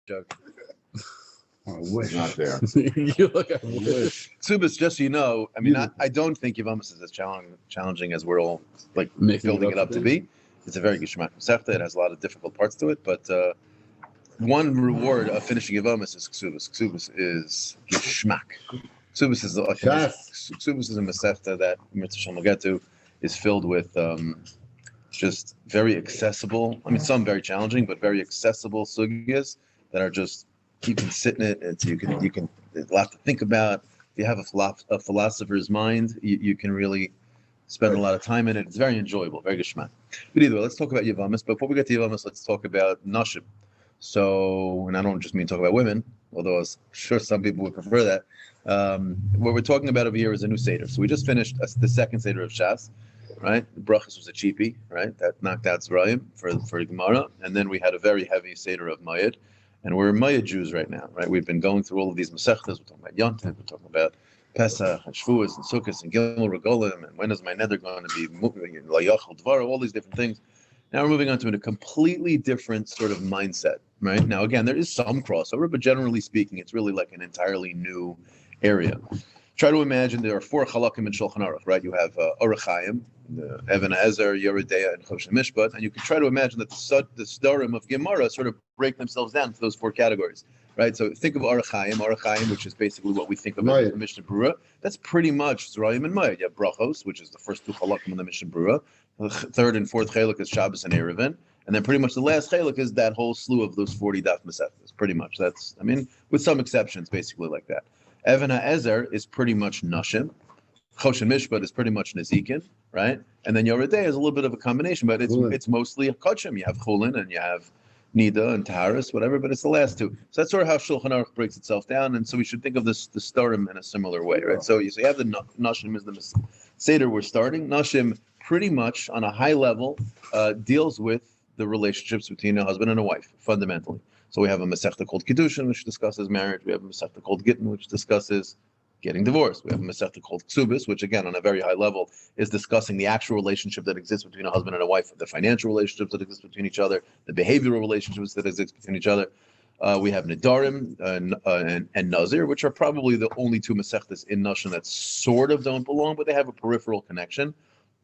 joke. I wish. Not there. You look at wish. Ksubas, just so you know, I mean, I don't think Yevamos is as challenging as we're all like building it up to be. It's a very Gishmak Masechta. It has a lot of difficult parts to it, but one reward of finishing Yevamos is Ksubas. Ksubas is Gishmak. Ksubas is a Masechta that Mitzvah will get to is filled with just very accessible. I mean, some very challenging, but very accessible sugyas that are just. You can sit in it. You can. There's a lot to think about. If you have a philosopher's mind, you can really spend a lot of time in it. It's very enjoyable, very geshmak. But either way, let's talk about Yevamos. Before we get to Yevamos, let's talk about nashim. So, and I don't just mean talk about women, although I'm sure some people would prefer that. What we're talking about over here is a new seder. So we just finished the second seder of Shas, right? The brachas was a cheapie, right? That knocked out Zrayim for Gemara, and then we had a very heavy seder of Mayed. And we're Maya Jews right now, right? We've been going through all of these Masechtas. We're talking about Yontif, we're talking about Pesach, and Shavuos, and Sukkot, and Gimel Regolim, and when is my nether going to be Layachal Dvara, all these different things. Now we're moving on to a completely different sort of mindset, right? Now, again, there is some crossover, but generally speaking, it's really like an entirely new area. Try to imagine there are four halakim in Shulchan Aruch, right? You have Orach Chaim, the Even Ezer, Yeridea, and Choshen Mishpat, and you can try to imagine that the Sdarim of Gemara sort of break themselves down into those four categories, right? So think of Orach Chaim, which is basically what we think of as the Mishnah Berurah. That's pretty much Zrayim and Mayed. You have Brachos, which is the first two halakim in the Mishnah Berurah. The third and fourth chelak is Shabbos and Erevin, and then pretty much the last chelak is that whole slew of those 40 daf masechtas. Pretty much, that's, I mean, with some exceptions, basically like that. Even Ezer is pretty much Nashim. Choshen Mishpat is pretty much Nezikin, right? And then Yoredei is a little bit of a combination, but it's mostly a Kodshim. You have Chulin and you have Nida and Taharis, whatever, but it's the last two. So that's sort of how Shulchan Aruch breaks itself down, and so we should think of the Starim in a similar way, right? So you have the Nashim is the Seder we're starting. Nashim pretty much on a high level deals with the relationships between a husband and a wife, fundamentally. So we have a Masechta called Kiddushin, which discusses marriage. We have a Masechta called Gittin, which discusses getting divorced. We have a Masechta called Ksubis, which again, on a very high level, is discussing the actual relationship that exists between a husband and a wife, the financial relationships that exist between each other, the behavioral relationships that exist between each other. We have Nidarim and Nazir, which are probably the only two Masechtas in Nashim that sort of don't belong, but they have a peripheral connection.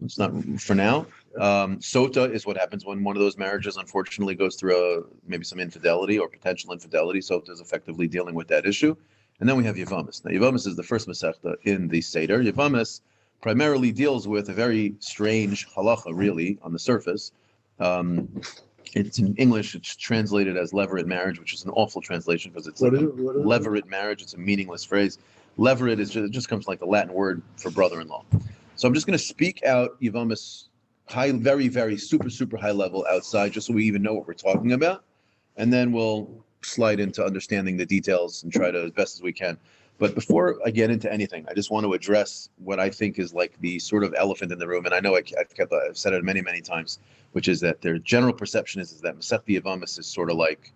It's not for now. Sota is what happens when one of those marriages, unfortunately, goes through maybe some infidelity or potential infidelity. Sota is effectively dealing with that issue. And then we have Yevamos. Now, Yevamos is the first Masechta in the Seder. Yevamos primarily deals with a very strange halacha, really, on the surface. It's in English, it's translated as levirate marriage, which is an awful translation because it's levirate marriage. It's a meaningless phrase. Levirate it just comes like the Latin word for brother-in-law. So I'm just going to speak out Yevamos high, very, very super high level outside, just so we even know what we're talking about. And then we'll slide into understanding the details and try to as best as we can. But before I get into anything, I just want to address what I think is like the sort of elephant in the room. And I know I've said it many, many times, which is that their general perception is that Masechta Yevamos is sort of like,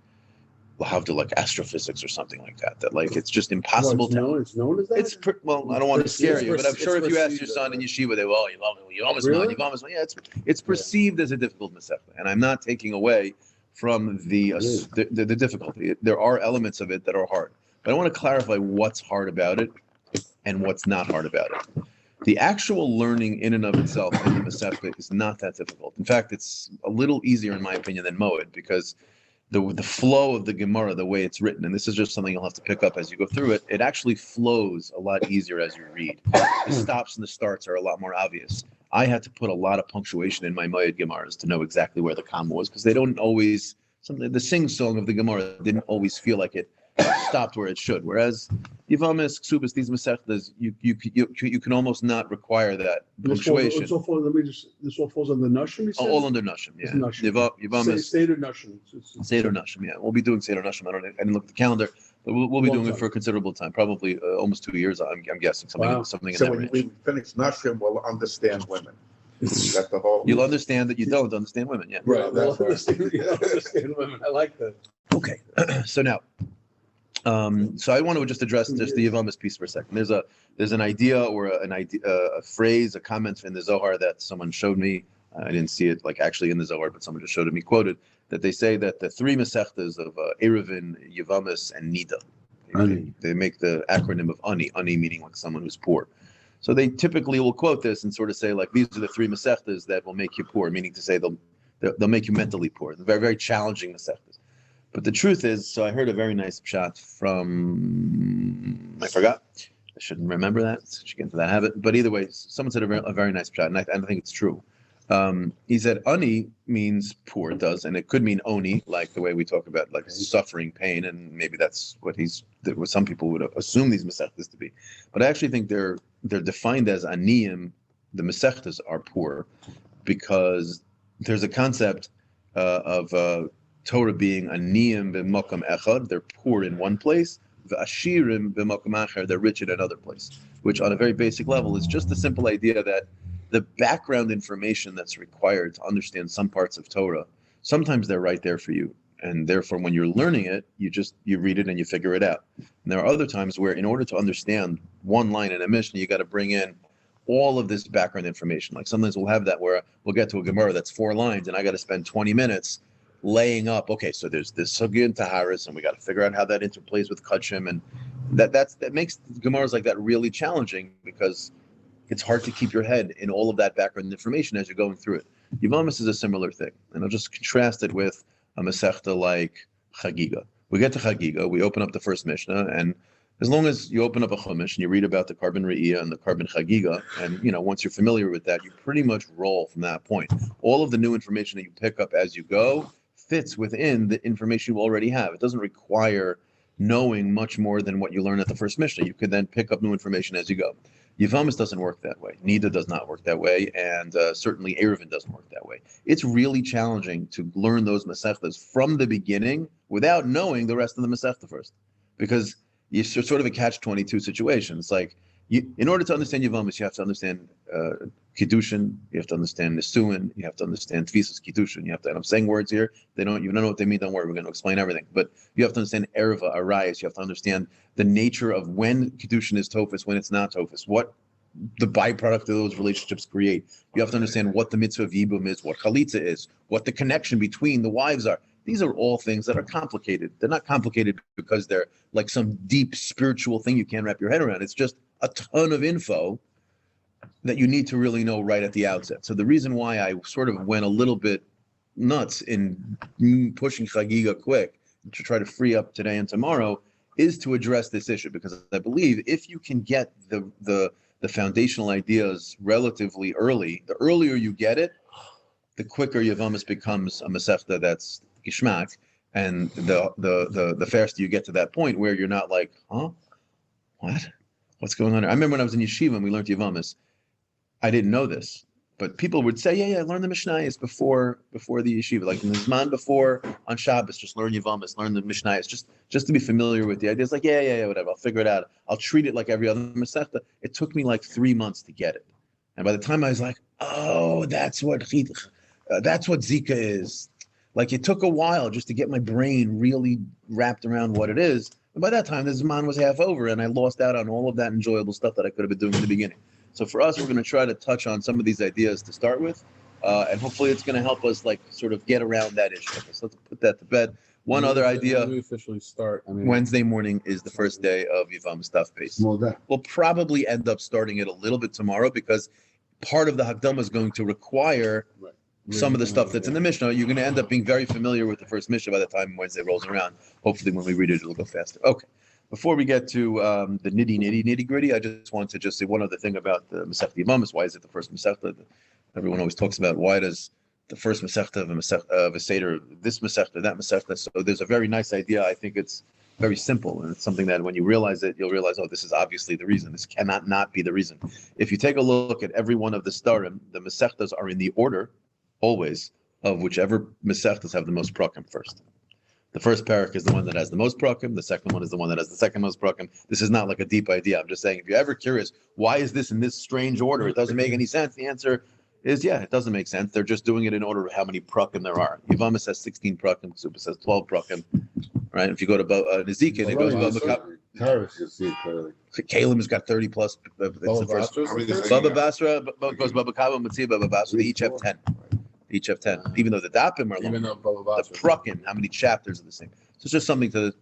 like astrophysics or something like that. That like it's just impossible to. It's known as that. Well, I don't want to scare you, but I'm sure if you ask your son in yeshiva, they will. You almost know. Yeah, it's perceived as a difficult Masechta, and I'm not taking away from the difficulty. There are elements of it that are hard, but I want to clarify what's hard about it and what's not hard about it. The actual learning in and of itself in the Masechta is not that difficult. In fact, it's a little easier, in my opinion, than Moed because the flow of the Gemara, the way it's written, and this is just something you'll have to pick up as you go through it, it actually flows a lot easier as you read. The stops and the starts are a lot more obvious. I had to put a lot of punctuation in my Moed Gemaras to know exactly where the comma was, because they don't always, the sing-song of the Gemara didn't always feel like it stopped where it should. Whereas Yevamos, Ksubis, these Masechtas, you can almost not require that punctuation. This all falls under Nashim, all under Nashim, yeah. Yevamos. Seder Nashim. Seder Nashim, yeah. We'll be doing Seder Nashim. I didn't look at the calendar, but we'll be doing it for a considerable time, probably almost 2 years, I'm guessing, something in So that when range. we finish Nashim, we'll understand women. That's the whole. You'll understand that you don't understand women, yeah. Right. Understand women. I like that. Okay, so now, so I want to just address just the Yevamos piece for a second. There's an idea or a phrase, a comment in the Zohar that someone showed me. I didn't see it like actually in the Zohar, but someone just showed it me quoted that they say that the three Masechtas of Eruvin, Yevamos, and Nida, they make the acronym of Ani meaning like someone who's poor. So they typically will quote this and sort of say like, these are the three Masechtas that will make you poor, meaning to say they'll make you mentally poor. They're very, very challenging Masechtas. But the truth is, so I heard a very nice pshat from, I forgot. I shouldn't remember that. I should get into that habit. But either way, someone said a very nice pshat, and I think it's true. He said ani means poor, it does, and it could mean oni, like the way we talk about like suffering, pain, and maybe that's what some people would assume these mesechtas to be. But I actually think they're defined as aniyim. The mesechtas are poor because there's a concept of Torah being aniyim b'makam echad. They're poor in one place. V'ashirim b'makam acher. They're rich in another place. Which, on a very basic level, is just the simple idea that the background information that's required to understand some parts of Torah, sometimes they're right there for you. And therefore, when you're learning it, you read it and you figure it out. And there are other times where in order to understand one line in a Mishnah, you got to bring in all of this background information. Like sometimes we'll have that where we'll get to a Gemara that's 4 lines and I got to spend 20 minutes laying up, okay, so there's this Sugya and Taharis, and we got to figure out how that interplays with Kachim. And that makes Gemaras like that really challenging because it's hard to keep your head in all of that background information as you're going through it. Yevamos is a similar thing. And I'll just contrast it with a Masechta like Chagiga. We get to Chagiga, we open up the first Mishnah, and as long as you open up a Chumash and you read about the Carbon Re'iyah and the Carbon Chagiga, and once you're familiar with that, you pretty much roll from that point. All of the new information that you pick up as you go fits within the information you already have. It doesn't require knowing much more than what you learn at the first Mishnah. You could then pick up new information as you go. Yevamos doesn't work that way. Nida does not work that way, and certainly Eruvin doesn't work that way. It's really challenging to learn those Masechtas from the beginning without knowing the rest of the Masechta first, because you're sort of a catch-22 situation. It's like, in order to understand Yevamos, you have to understand Kiddushin, you have to understand Nisuin, you have to understand Tvisas Kiddushin, and I'm saying words here, you don't know what they mean, don't worry, we're going to explain everything. But you have to understand Ereva, Arayas, you have to understand the nature of when Kiddushin is Tofus, when it's not Tofus, what the byproduct of those relationships create. You have to understand what the mitzvah of Yibum is, what Chalitza is, what the connection between the wives are. These are all things that are complicated. They're not complicated because they're like some deep spiritual thing you can't wrap your head around. It's just a ton of info that you need to really know right at the outset. So the reason why I sort of went a little bit nuts in pushing Chagiga quick to try to free up today and tomorrow is to address this issue, because I believe if you can get the foundational ideas relatively early, the earlier you get it, the quicker Yevamos becomes a Masechta that's Yismach, and the faster you get to that point where you're not like, what's going on here? I remember when I was in yeshiva and we learned Yevamos, I didn't know this, but people would say, yeah, learn the Mishnayos before the yeshiva, like in the Zman before on Shabbos, just learn Yevamos, learn the Mishnayos, just to be familiar with the ideas. Like, yeah, whatever, I'll figure it out. I'll treat it like every other Masechta. It took me like 3 months to get it, and by the time I was like, oh, that's what Zika is. Like, it took a while just to get my brain really wrapped around what it is. And by that time, the Zman was half over, and I lost out on all of that enjoyable stuff that I could have been doing in the beginning. So for us, we're going to try to touch on some of these ideas to start with, and hopefully it's going to help us like sort of get around that issue. Okay, so let's put that to bed. One other idea. We officially start. Wednesday morning is the first day of Yevamos Daf Base. We'll probably end up starting it a little bit tomorrow because part of the Hakdama is going to require some of the stuff that's in the Mishnah. You're going to end up being very familiar with the first Mishnah by the time Wednesday rolls around. Hopefully when we read it, it'll go faster. Okay. Before we get to the nitty gritty, I just want to say one other thing about the Masechta Yevamos. Why is it the first Masechta? Everyone always talks about why does the first Masechta of a Seder, this Masechta, that Masechta. So there's a very nice idea. I think it's very simple, and it's something that when you realize it, you'll realize, oh, this is obviously the reason. This cannot not be the reason. If you take a look at every one of the Starim, the Masechtas are in the order, always, of whichever Masechtas have the most prakim first. The first parak is the one that has the most prakim. The second one is the one that has the second most prakim. This is not like a deep idea. I'm just saying, if you're ever curious, why is this in this strange order? It doesn't make any sense. The answer is, yeah, it doesn't make sense. They're just doing it in order of how many prakim there are. Yevamos has 16 prakim. Ksuba has 12 prakim. Right? If you go to Nezikin, it goes Baba Kalim has got 30 plus. It's the first. Baba Basra goes Baba Kaba, Matzi, Baba Basra. They each have 10. Each have 10. Even though the dapim are Even long. though blah, blah, The prukim, how many chapters are the same? So it's just something to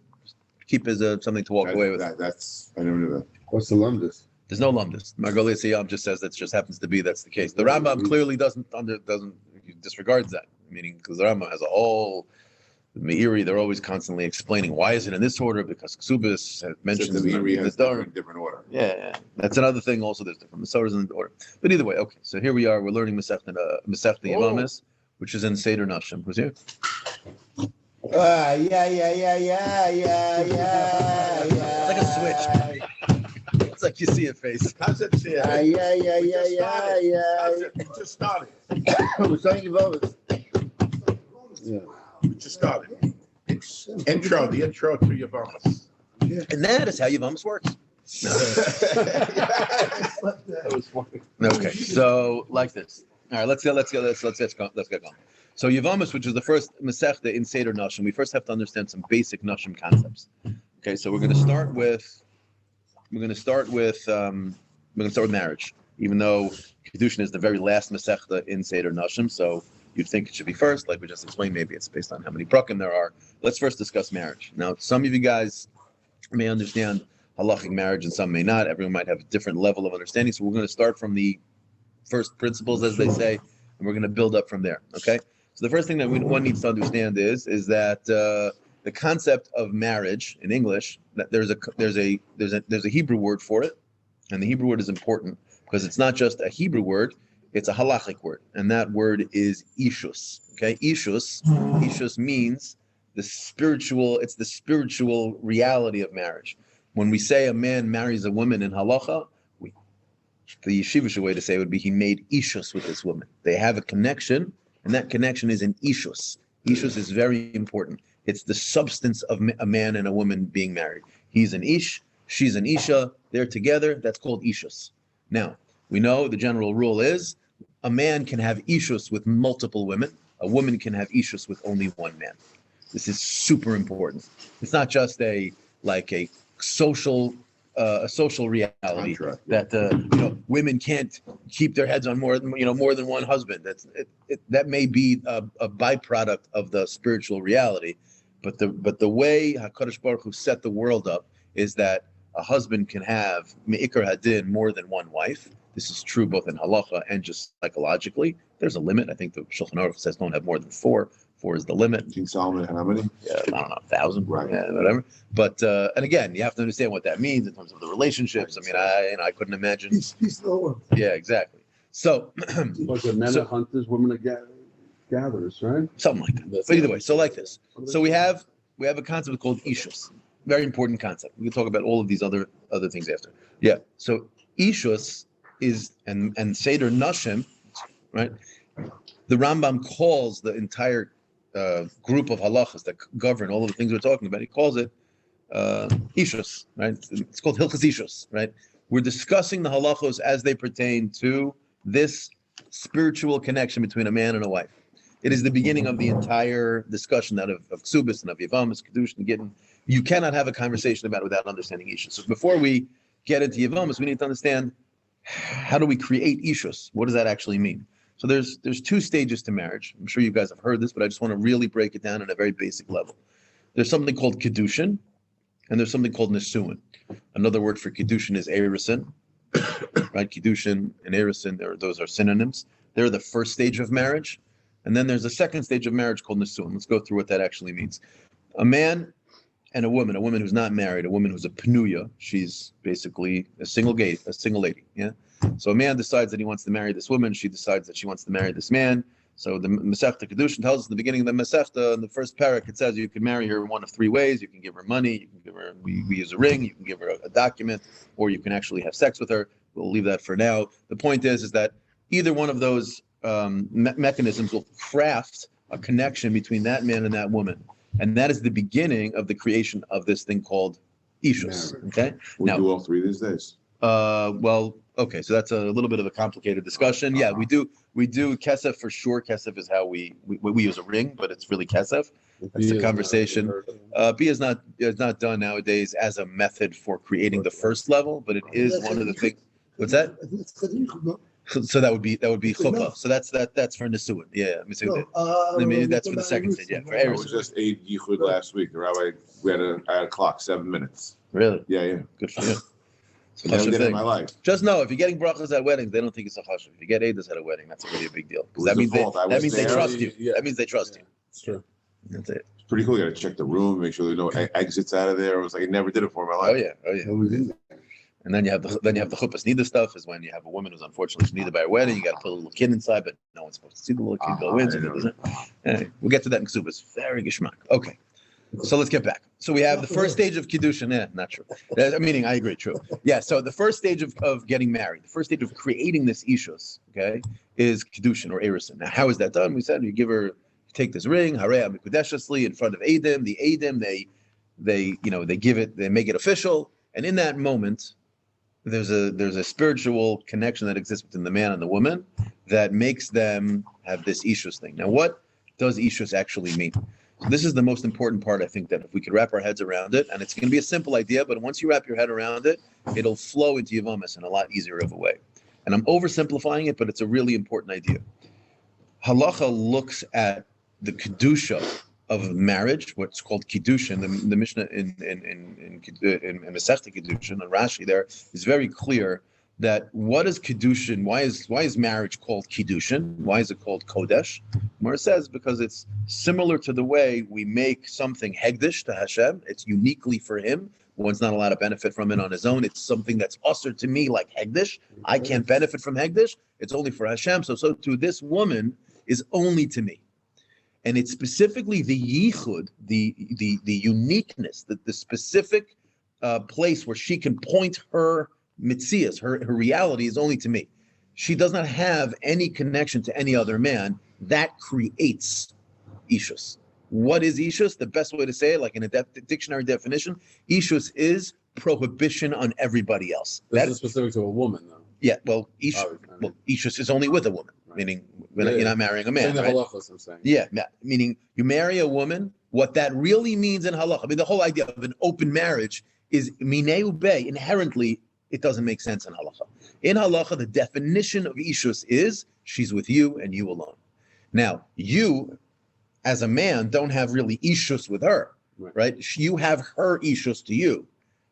keep as something to walk away with. That's, I never knew that. What's the lumdus? There's no lumdus. Margolia Siyam just says that just happens to be that's the case. The Rambam clearly doesn't disregards that, meaning because the Rambam has a whole Meiri. They're always constantly explaining why is it in this order because Ksubis mentions The Meiri has the different order. Yeah, that's another thing. Also, there's different Masoras in the order. But either way, okay. So here we are. We're learning Masechta Yevamos, which is in Seder Nashim. Who's here? Yeah. It's like a switch. It's like you see a face. How's it say? We just started. We're saying Yevamos. Yeah. We just started. Intro, the intro to Yevamos. And that is how Yevamos works. That was funny. Okay, so like this. All right, let's get going. So Yevamos, which is the first Masechta in Seder Nashim, we first have to understand some basic Nashim concepts. Okay, so we're going to start with marriage, even though Kiddushin is the very last Masechta in Seder Nashim, so you'd think it should be first, like we just explained. Maybe it's based on how many prakim there are. Let's first discuss marriage. Now, some of you guys may understand halachic marriage and some may not. Everyone might have a different level of understanding. So we're going to start from the first principles, as they say, and we're going to build up from there. Okay. So the first thing that one needs to understand is that the concept of marriage in English, that there's a Hebrew word for it, and the Hebrew word is important because it's not just a Hebrew word. It's a halachic word, and that word is ishus. Okay, ishus means the spiritual. It's the spiritual reality of marriage. When we say a man marries a woman in halacha, the yeshivish way to say it would be he made ishus with this woman. They have a connection, and that connection is an ishus. Ishus is very important. It's the substance of a man and a woman being married. He's an ish, she's an isha. They're together. That's called ishus. Now we know the general rule is. A man can have ishus with multiple women. A woman can have ishus with only one man. This is super important. It's not just a social reality Contract. that women can't keep their heads on more than one husband. That may be a byproduct of the spiritual reality, but the way HaKadosh Baruch Hu set the world up is that a husband can have me'ikar hadin more than one wife. This is true both in halacha and just psychologically. There's a limit. I think the Shulchan Aruch says don't have more than 4. 4 is the limit. King Solomon had how many? I don't know, 1,000, Right. Yeah, whatever. But and again, you have to understand what that means in terms of the relationships. I mean, I couldn't imagine. He's lower. Yeah, exactly. So Was it men So- are hunters, women are gatherers, right? something like that. But either way, so like this. So we have a concept called ishus. Very important concept. We can talk about all of these other things after. Yeah. So ishus is and Seder Nashim, right? The Rambam calls the entire group of halachas that govern all of the things we're talking about. He calls it ishus, right? It's called hilchas ishus, right? We're discussing the halachos as they pertain to this spiritual connection between a man and a wife. It is the beginning of the entire discussion of Ksubis and of Yevamos, Kedushin, and Gittin. You cannot have a conversation about it without understanding ishus. So before we get into Yevamos, we need to understand how do we create ishus? What does that actually mean? So there's 2 stages to marriage. I'm sure you guys have heard this, but I just want to really break it down at a very basic level. There's something called Kedushin, and there's something called Nisuin. Another word for Kedushin is Erisin, right? Kedushin and Erisin, those are synonyms. They're the first stage of marriage. And then there's a second stage of marriage called Nisuin. Let's go through what that actually means. A man and a woman who's not married, a woman who's a pnuya, she's basically a single lady, yeah? So a man decides that he wants to marry this woman, she decides that she wants to marry this man. So the Masechta Kedushin tells us in the beginning of the Masechta, in the first parak, it says you can marry her in one of 3 ways. You can give her money, you can give her, we use a ring, you can give her a document, or you can actually have sex with her. We'll leave that for now. The point is that either one of those mechanisms will craft a connection between that man and that woman. And that is the beginning of the creation of this thing called ishus. Marriage. Okay. We Now, do all 3 these days. well, okay, so that's a little bit of a complicated discussion. Yeah, we do kesef for sure. Kesef is how we use a ring, but it's really kesef. That's the conversation. Bia is not done nowadays as a method for creating the first level, but it is one of the things. What's that? So that would be No. chuppah. So that's for Nisuin. Yeah. Let me say that. That's for the second stage. Yeah, for I was Eris. just a yichud last week. The rabbi, I had a clock, 7 minutes. Really? Yeah. Good for you. It's a Never chashuv did it in thing. my life. Just know if you're getting brachas at weddings, they don't think it's a chashuv. If you get edus at a wedding, that's really a big deal. Because that It was means the fault. I that was means they there. trust you. Yeah. That means they trust you. It's true. That's it. It's pretty cool. You got to check the room, make sure there's no exits out of there. I was like, I never did it for my Oh life. yeah. I was in there. And then you have the chuppahs nida stuff is when you have a woman who's unfortunately needed by a wedding. You got to put a little kid inside, but no one's supposed to see the little kid go in. So that doesn't. Anyway, we'll get to that in Ksubas. Very geschmack. Okay. So let's get back. So we have the first stage of Kiddushin. Yeah, not true. Meaning, I agree, true. Yeah, so the first stage of getting married, the first stage of creating this Ishus, okay, is Kiddushin or Erisin. Now, how is that done? We said you give her, take this ring, Harei Mikudeshesli, in front of Adam. The Adam, they give it, they make it official. And in that moment, there's a spiritual connection that exists between the man and the woman that makes them have this Ishus thing. Now, what does Ishus actually mean? This is the most important part, I think, that if we could wrap our heads around it, and it's going to be a simple idea, but once you wrap your head around it, it'll flow into Yevamos in a lot easier of a way. And I'm oversimplifying it, but it's a really important idea. Halacha looks at the kedusha of marriage, what's called kiddushin. The Mishnah in Masechta Kiddushin, and Rashi there is very clear that what is kiddushin? Why is marriage called kiddushin? Why is it called kodesh? Gemara says because it's similar to the way we make something hegdish to Hashem. It's uniquely for Him. One's not allowed to benefit from it on his own. It's something that's usher to me, like hegdish. I can't benefit from hegdish. It's only for Hashem. So too, this woman is only to me. And it's specifically the yichud, the uniqueness, the specific place where she can point her mitzias, her reality is only to me. She does not have any connection to any other man. That creates ishus. What is ishus? The best way to say it, like in a dictionary definition, ishus is prohibition on everybody else. This is specific to a woman, though. Yeah, well, ishus is only with a woman, meaning you're not marrying a man, right? Halachos, I'm saying. Yeah, meaning you marry a woman. What that really means in halacha, I mean, the whole idea of an open marriage is minei ubei. Inherently, it doesn't make sense in halacha. In halacha, the definition of ishus is she's with you and you alone. Now, you, as a man, don't have really ishus with her, right? You have her ishus to you.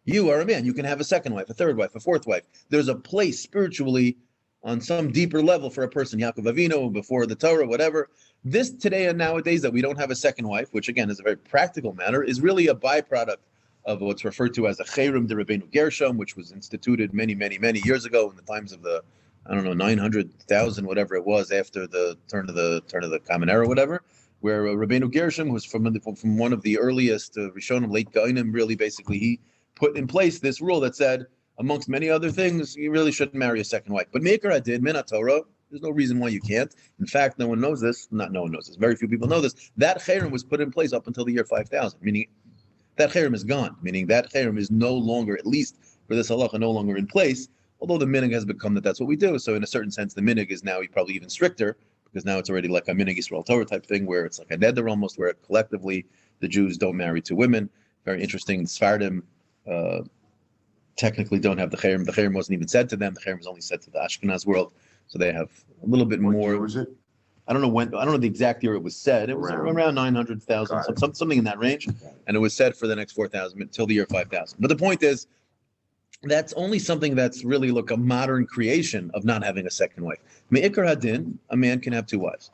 You are a man. You can have a second wife, a third wife, a fourth wife. There's a place spiritually on some deeper level for a person, Yaakov Avinu, before the Torah, whatever. This today and nowadays that we don't have a second wife, which again is a very practical matter, is really a byproduct of what's referred to as a Cherem de Rabbeinu Gershom, which was instituted many, many, many years ago in the times of the, 900,000, whatever it was, after the turn of the Common Era, whatever, where Rabbeinu Gershom was from one of the earliest Rishonim, late Gaonim, really basically he put in place this rule that said, amongst many other things, you really shouldn't marry a second wife. But Meikar Adin, Min HaTorah, there's no reason why you can't. In fact, no one knows this. Not no one knows this. Very few people know this. That Cherem was put in place up until the year 5000, meaning that Cherem is gone, meaning that Cherem is no longer, at least for this halacha, no longer in place, although the minig has become that's what we do. So in a certain sense, the minig is now probably even stricter, because now it's already like a minig Yisrael Torah type thing, where it's like a neder almost, where collectively the Jews don't marry two women. Very interesting. Sfardim technically don't have the Cherem. The Cherem wasn't even said to them. The Cherem was only said to the Ashkenaz world. So they have a little bit What more. year was it? I don't know when. I don't know the exact year it was said. It was around 900,000, something in that range, and it was said for the next 4,000 until the year 5,000. But the point is, that's only something that's really like a modern creation of not having a second wife. Me'ikar hadin, a man can have two wives.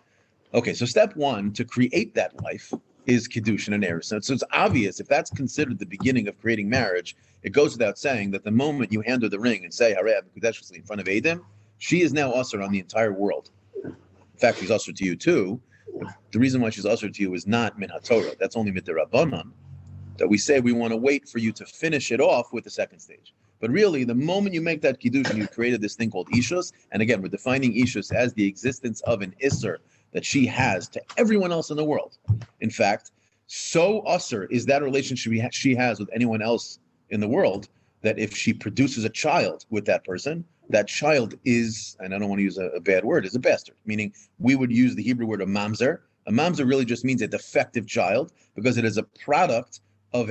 Okay, so step one to create that wife is kiddushin and eris. So it's obvious if that's considered the beginning of creating marriage, it goes without saying that the moment you hand her the ring and say Harei Mikudeshesli in front of Adam, she is now usher on the entire world. In fact, she's usher to you too. But the reason why she's usher to you is not min haTorah. That's only midrabanan. That we say we want to wait for you to finish it off with the second stage. But really, the moment you make that kiddushin, you created this thing called ishus. And again, we're defining ishus as the existence of an isser that she has to everyone else in the world. In fact, so usser is that relationship she has with anyone else in the world that if she produces a child with that person, that child is, and I don't want to use a bad word, is a bastard. Meaning, we would use the Hebrew word a mamzer. A mamzer really just means a defective child because it is a product of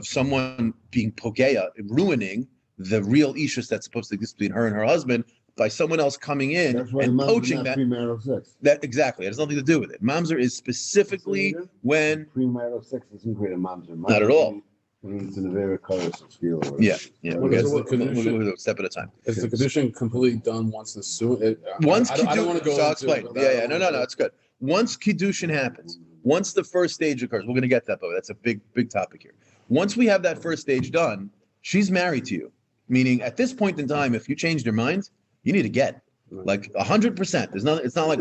someone being pogeya, ruining the real ishus that's supposed to exist between her and her husband by someone else coming in That's why and mamzer poaching not that. premarital sex. That exactly. It has nothing to do with it. Mamzer is specifically when Premarital sex doesn't create a mamzer. Not at all. When it's in a very colorful skill. or whatever. Yeah. We'll What get is we'll, the condition? we'll do it step at a time. Is the condition completely done once the suit? Once I don't want to go. so I'll into explain. it, Yeah, no, it's good. Once kiddushin happens, once the first stage occurs, we're going to get that, but that's a big topic here. Once we have that first stage done, she's married to you. Meaning, at this point in time, if you changed your mind, you need to get like 100%. There's not. It's not like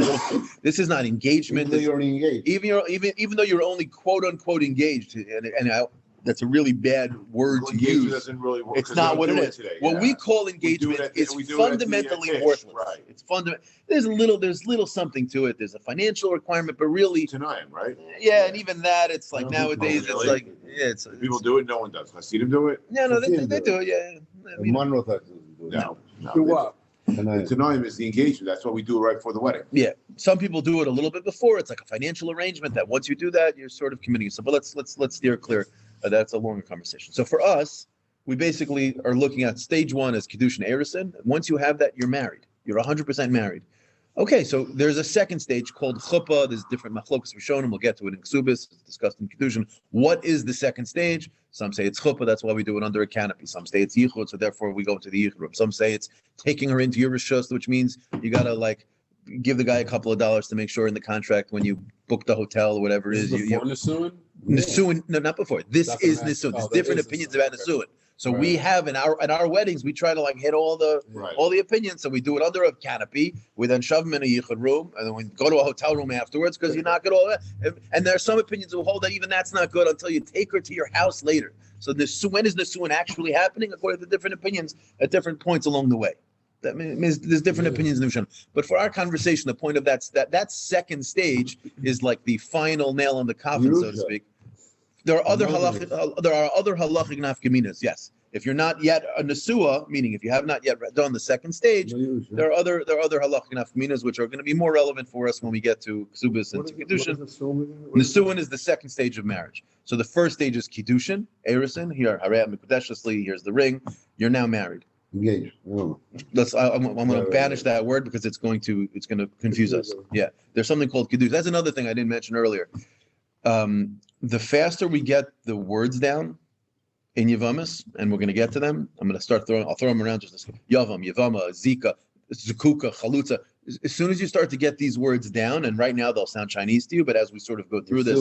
this is not engagement. Even though you're already engaged. Even though you're only quote unquote engaged, that's a really bad word to Engagement use. doesn't really work. It's 'cause not we what don't it do is. today, What yeah. we call We do engagement it is we do it at the fundamentally fish, worthless. Right. It's fundamental. There's little something to it. There's a financial requirement, but really, Tonight, right? yeah. And even that, it's like I don't think nowadays, so, it's really. like it's People do it. No one does. I see them do it. No, they I've do seen it. Yeah. I mean, Monroe thought it was No. Do what? Tonight is the engagement. That's what we do right before the wedding. yeah. Some people do it a little bit before. It's like a financial arrangement that once you do that, you're sort of committing yourself. But let's steer clear. That's a longer conversation. So for us, we basically are looking at stage one as Kiddushin Erison. Once you have that, you're married. You're 100% married. Okay, so there's a second stage called Chuppah. There's different machlokas rishonim. We'll get to it in Ksubis. It's discussed in Kiddushin. What is the second stage? Some say it's Chuppah. That's why we do it under a canopy. Some say it's Yichud, so therefore we go to the Yichud room. Some say it's taking her into your rishus, which means you got to like give the guy a couple of dollars to make sure in the contract when you book the hotel or whatever it This is. is before Nisuin? Nisuin, no, not before. This That's is what I'm asking. Nisuin. There's Oh, that different is opinions Nisuin. about Okay. Nisuin. So Right. we have at our weddings, we try to like hit all the Right. all the opinions. So we do it under a canopy. We then shove them in a yichud room, and then we go to a hotel room afterwards because you knock it all. And there are some opinions who hold that even that's not good until you take her to your house later. So when is Nisuin actually happening? According to different opinions at different points along the way. That means there's different opinions in the Mishnah. But for our conversation, the point of that second stage is like the final nail on the coffin, so to speak. There are other halachic nafkaminas. Yes, if you're not yet a nesua, meaning if you have not yet done the second stage, there are other halachic nafkaminas which are going to be more relevant for us when we get to ksubis and to kiddushin. Nesuin is the second stage of marriage. So the first stage is kiddushin, erison. Here, harei mikudeshesli. Here's the ring. You're now married. Engaged. I'm going to banish that word because it's going to confuse us. Yeah, there's something called kiddush. That's another thing I didn't mention earlier. The faster we get the words down in Yevamos, and we're going to get to them, I'll throw them around just this. Yavam, Yevama, Zika, Zukuka, Chalutza. As soon as you start to get these words down, and right now they'll sound Chinese to you, but as we sort of go through this,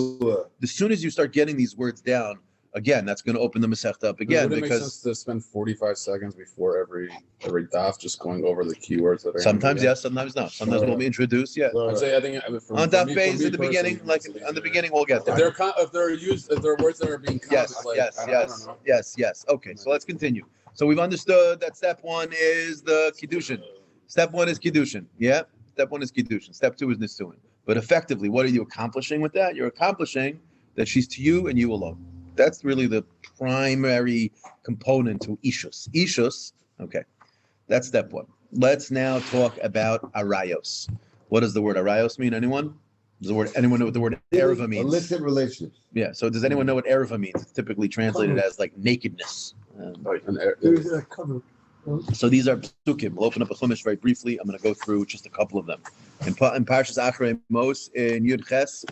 as soon as you start getting these words down, again, that's going to open the Masechta up again. Would it make sense to spend 45 seconds before every daf just going over the keywords that are sometimes yes, sometimes not. Sometimes we'll be introduced. Yeah. I'd say I think On daf base at the beginning, like on the beginning, we'll get there. if there are words that are being contemplated. Yes. Okay, so let's continue. So we've understood that step one is the kiddushin. Step one is kiddushin. Yeah. Step one is kiddushin. Step two is nisuin. But effectively, what are you accomplishing with that? You're accomplishing that she's to you and you alone. That's really the primary component to ishus. Ishus, okay, that's step one. Let's now talk about arayos. What does the word arayos mean? Anyone? Anyone know what the word erva means? Illicit relationships. Yeah. So does anyone know what erva means? It's typically translated as like nakedness. There's a cover. So these are psukim. We'll open up a chumash very briefly. I'm going to go through just a couple of them. In Parshas Achrei Mos in Yud Ches,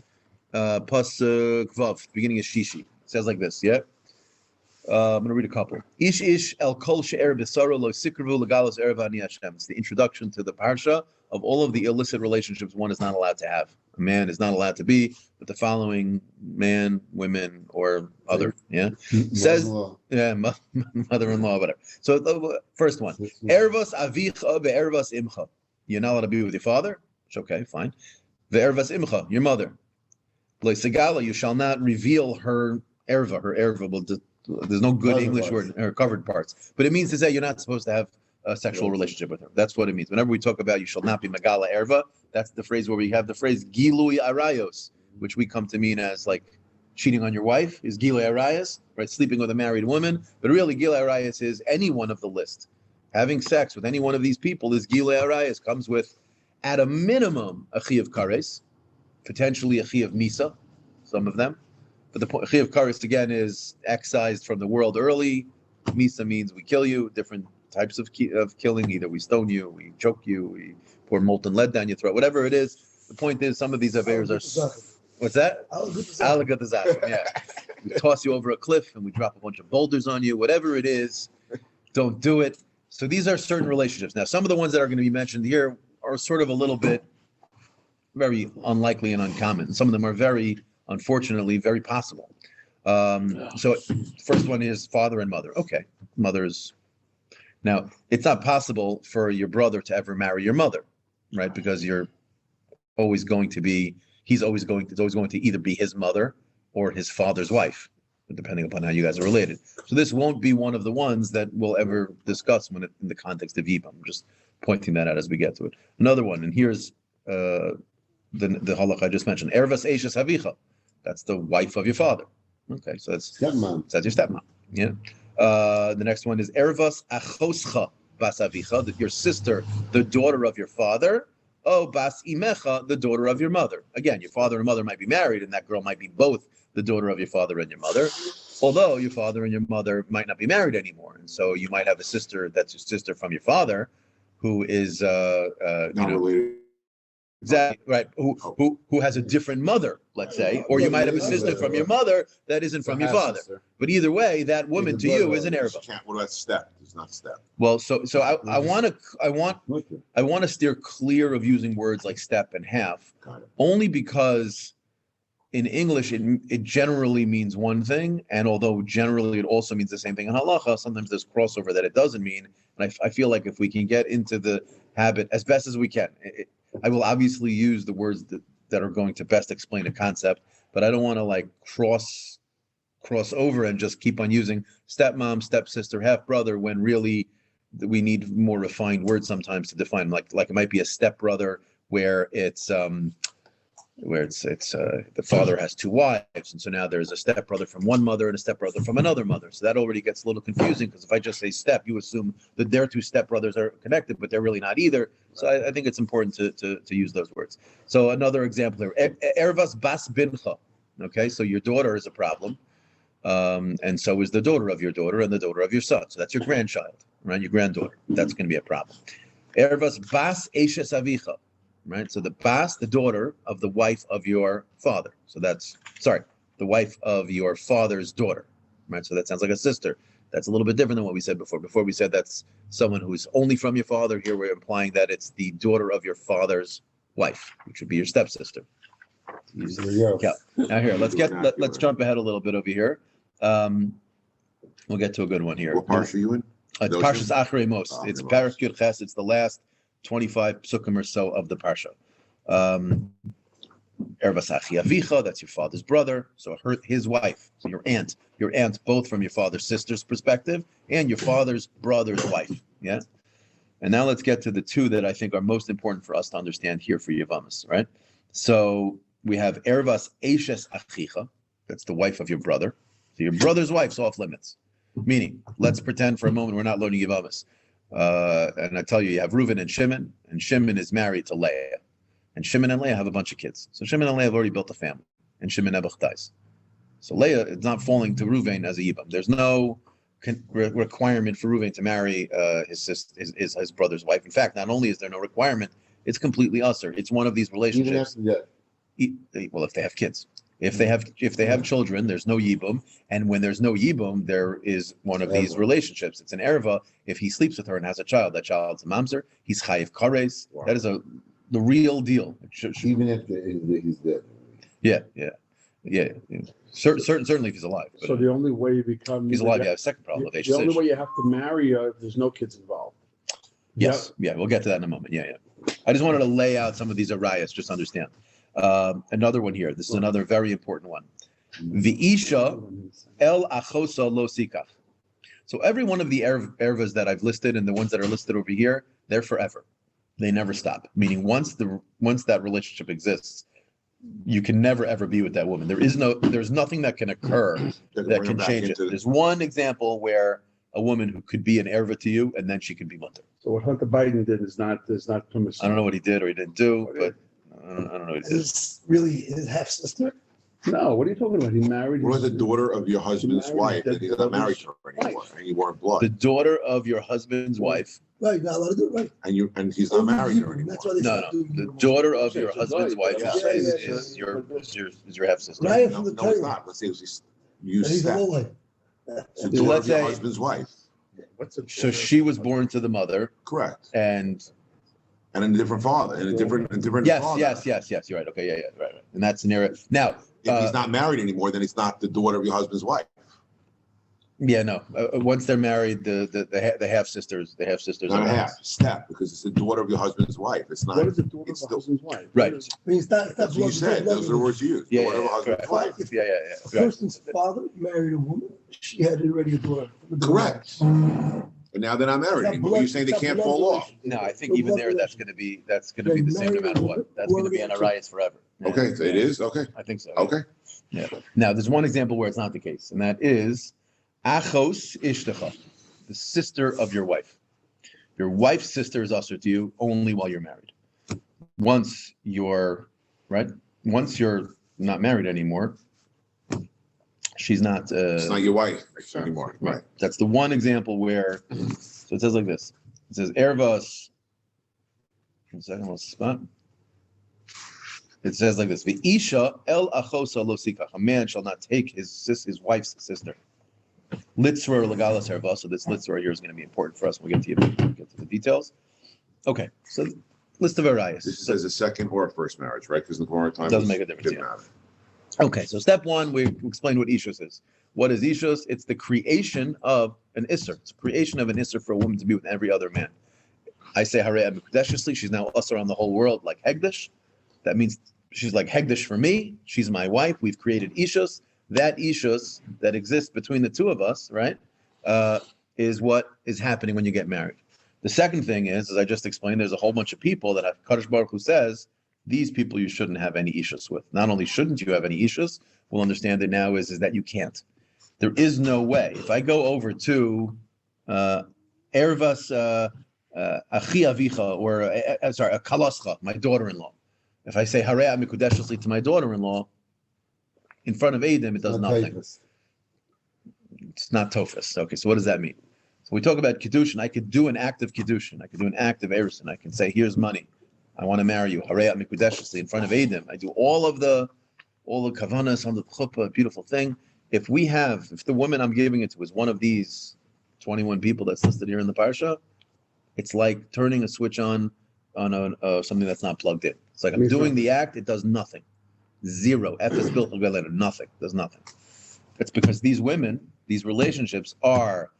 pasuk Vav, beginning of Shishi. It says like this, yeah? I'm going to read a couple. Ish el kol she'er b'saro lo sikravu legalos erev ani Hashem. It's the introduction to the parsha of all of the illicit relationships one is not allowed to have. A man is not allowed to be with the following man, women, or other. Yeah? Says, yeah, mother-in-law, whatever. So the first one. Ervas avicha be'ervas imcha. You're not allowed to be with your father? It's okay, fine. Ve'ervas imcha, your mother. Segala, you shall not reveal her erva. Well, there's no good English word, her covered parts. But it means to say you're not supposed to have a sexual relationship with her. That's what it means. Whenever we talk about you shall not be magala erva, that's the phrase where we have the phrase gilui arayos, which we come to mean as like cheating on your wife is gilui arayos, right? Sleeping with a married woman. But really, gilui arayos is any one of the list. Having sex with any one of these people is gilui arayos, comes with, at a minimum, a chi of kares, potentially a chi of misa, some of them. But the chi of kares, again, is excised from the world early, Misa means we kill you. Different types of killing. Either we stone you, we choke you, we pour molten lead down your throat. Whatever it is. The point is, some of these averas are. What's that? Alagadazachim, yeah. We toss you over a cliff and we drop a bunch of boulders on you. Whatever it is, don't do it. So these are certain relationships. Now, some of the ones that are going to be mentioned here are sort of a little bit very unlikely and uncommon. Some of them are very, unfortunately, very possible. So first one is father and mother. Okay, mothers. Now, it's not possible for your brother to ever marry your mother, right? Because you're always going to be, it's always going to either be his mother or his father's wife, depending upon how you guys are related. So this won't be one of the ones that we'll ever discuss in the context of Yibam. I'm just pointing that out as we get to it. Another one, and here's the halakha I just mentioned. Ervas Eishes Havicha. That's the wife of your father. Okay, so that's Stepmom. That's your stepmom. Yeah. The next one is Ervas Achoscha Bas Avicha, your sister, the daughter of your father. Oh, Bas Imecha, the daughter of your mother. Again, your father and mother might be married, and that girl might be both the daughter of your father and your mother. Although your father and your mother might not be married anymore, and so you might have a sister that's your sister from your father, who is Related. exactly right, who has a different mother, let's say, or you might have a sister from your mother that isn't from your father. But either way, that woman to you is an erva. What about step? It's not step. Well, so I want to steer clear of using words like step and half, only because in English it generally means one thing, and although generally it also means the same thing in halacha, sometimes there's crossover that it doesn't mean. And I feel like if we can get into the habit as best as we can, I will obviously use the words that are going to best explain a concept, but I don't want to like cross over and just keep on using stepmom, stepsister, half brother when really we need more refined words sometimes to define. Like it might be a stepbrother where it's the father has two wives, and so now there's a stepbrother from one mother and a stepbrother from another mother. So that already gets a little confusing because if I just say step, you assume that their two stepbrothers are connected, but they're really not either. So I think it's important to use those words. So another example here, Ervas Bas Bincha. Okay, so your daughter is a problem, and so is the daughter of your daughter and the daughter of your son. So that's your grandchild, right? Your granddaughter. That's going to be a problem. Ervas Bas Eishes Avicha. Right, so the bas, the daughter of the wife of your father. So the wife of your father's daughter. Right, so that sounds like a sister. That's a little bit different than what we said before. Before we said that's someone who's only from your father. Here we're implying that it's the daughter of your father's wife, which would be your stepsister. Yeah. Now here, let's jump ahead a little bit over here. We'll get to a good one here. What parsha are you in? Parshas Achrei Mos. It's Parak Yud Ches. It's the last 25 psukim or so of the parsha. Ervas Achi Avicha, that's your father's brother. So his wife, so your aunt, both from your father's sister's perspective and your father's brother's wife. Yeah. And now let's get to the two that I think are most important for us to understand here for Yevamos, right? So we have Ervas Eishes Achicha, that's the wife of your brother. So your brother's wife's off limits. Meaning, let's pretend for a moment we're not learning Yevamos. And I tell you have Reuven and Shimon is married to Leah, and Shimon and Leah have a bunch of kids. So Shimon and Leah have already built a family, and Shimon Nebuch dies. So Leah is not falling to Reuven as a Yibam. There's no requirement for Reuven to marry his brother's wife. In fact, not only is there no requirement, it's completely usher. It's one of these relationships. Well, if they have kids. If they have children, there's no yibum, and when there's no yibum, there is one of these relationships. It's an erva. If he sleeps with her and has a child, that child's a mamzer. He's chayiv kares. Wow. That is the real deal. Even if he's dead. Yeah. Certainly if he's alive. So the only way you become if he's alive, you have a second problem. The only way you have to marry if there's no kids involved. Yes. Yeah. We'll get to that in a moment. Yeah. I just wanted to lay out some of these arayas, just to understand. Another one here. This is another very important one. V'isha el achosa lo sikach. So every one of the ervas that I've listed and the ones that are listed over here, they're forever. They never stop. Meaning once that relationship exists, you can never ever be with that woman. There's nothing that can occur that can change it. There's one example where a woman who could be an erva to you and then she can be mutter. So what Hunter Biden did is not permissible. I don't know what he did or he didn't do, but I don't know what he did. Is really his half sister? No, what are you talking about? He married. Or the daughter of your husband's married wife, his that he's not married to her anymore, wife. and you weren't blood, The daughter of your husband's wife. Right, not allowed to do it, right? and he's not married to her anymore. That's why they No, stopped no. doing The it. daughter of your Okay, husband's so wife yeah, is your half sister. Right. No, from the no, it's Torah. not. Let's say it was you And he's a step. lowlight. It's the So daughter let's of your say- husband's wife. What's it? So she was born to the mother, Correct. and And a different father, and a different yes, father. yes. You're right. Okay, yeah, right. In that scenario, now, If he's not married anymore, then it's not the daughter of your husband's wife. yeah, no. Once they're married, the half sisters, Not are a half, step, because it's the daughter of your husband's wife. It's not. What is the daughter of it's the the- husband's wife? Right. I mean, it's not That's what you said. Those are the words you used. Yeah, Daughter of a yeah, husband's correct. wife. Yeah. A Right. person's father married a woman, she had already a daughter. Correct. And now they're not married Not anymore. blood- You're saying they not can't blood fall off. relation. No, I think No even blood there, that's relation. gonna be the They same no married matter a what. woman, That's gonna be whoever an they arias forever. Yeah. Okay, so it is? Okay, I think so. okay. Now, there's one example where it's not the case, and that is achos ishtacha, the sister of your wife. Your wife's sister is usher to you only while you're married. Once you're not married anymore, she's not. It's not your wife anymore. Right. That's the one example where. So it says like this. It says ervas. One second, let's spot. It says like this: "The isha el achosa lo sikach." A man shall not take his wife's sister. Litzra legalas erva. So this litzra here is going to be important for us. We'll get to the details. Okay, so list of arias. This says a second or a first marriage, right? Because in the Gemara time Doesn't make a difference, didn't yeah. matter. Okay, so step one, we explained what ishus is. What is ishus? It's the creation of an isser. It's creation of an isser for a woman to be with every other man. I say harei mikudeshly. She's now usher on the whole world like hegdish. That means she's like hegdish for me. She's my wife. We've created ishus. That ishus that exists between the two of us, right, is what is happening when you get married. The second thing is, as I just explained, there's a whole bunch of people that Kadosh Baruch Hu says, these people you shouldn't have any ishus with. Not only shouldn't you have any ishus, we'll understand it now is that you can't. There is no way. If I go over to Ervas Achi Avicha, or a Kalascha, my daughter-in-law. If I say Harei Mikudeshli to my daughter-in-law, in front of Adam, it does nothing. It's not Tofus. Okay, so what does that mean? So we talk about Kiddushin. I could do an act of Kiddushin. I could do an act of Erison. I can say, here's money. I want to marry you. Harei Mikudeshli in front of Adam. I do all the kavanas on the chuppah, beautiful thing. If the woman I'm giving it to is one of these 21 people that's listed here in the parsha, it's like turning a switch on something that's not plugged in. It's like I'm doing the act, it does nothing. Zero. Efes built nothing. Does nothing. It's because these women, these relationships are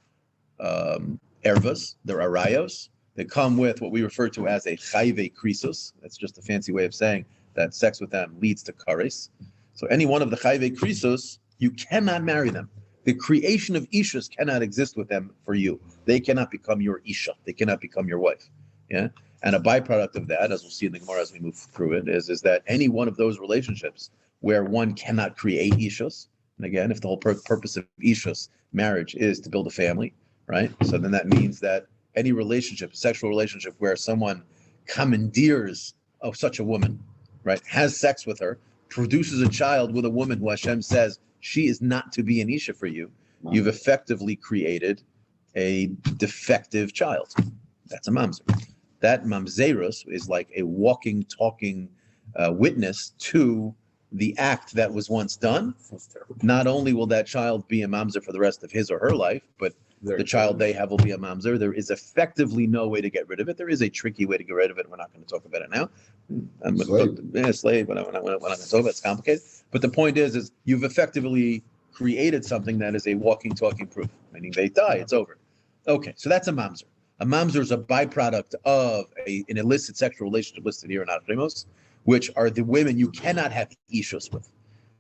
ervas, they're arayos. They come with what we refer to as a chayve krisos. That's just a fancy way of saying that sex with them leads to kares. So any one of the chayve krisos, you cannot marry them. The creation of ishas cannot exist with them for you. They cannot become your isha. They cannot become your wife. Yeah. And a byproduct of that, as we'll see in the Gemara as we move through it, is that any one of those relationships where one cannot create ishas, and again, if the whole purpose of ishas, marriage, is to build a family, right? So then that means that any relationship, sexual relationship, where someone commandeers of such a woman, right, has sex with her, produces a child with a woman who Hashem says she is not to be an isha for you, you've effectively created a defective child. That's a mamzer. That mamzerus is like a walking, talking witness to the act that was once done. Not only will that child be a mamzer for the rest of his or her life, but the child they have will be a mamzer. There is effectively no way to get rid of it. There is a tricky way to get rid of it. We're not going to talk about it now. Slave. We're not going to talk about it. It's complicated. But the point is you've effectively created something that is a walking, talking proof. Meaning they die, it's over. Okay, so that's a mamzer. A mamzer is a byproduct of an illicit sexual relationship listed here in Atremos, which are the women you cannot have ishos with.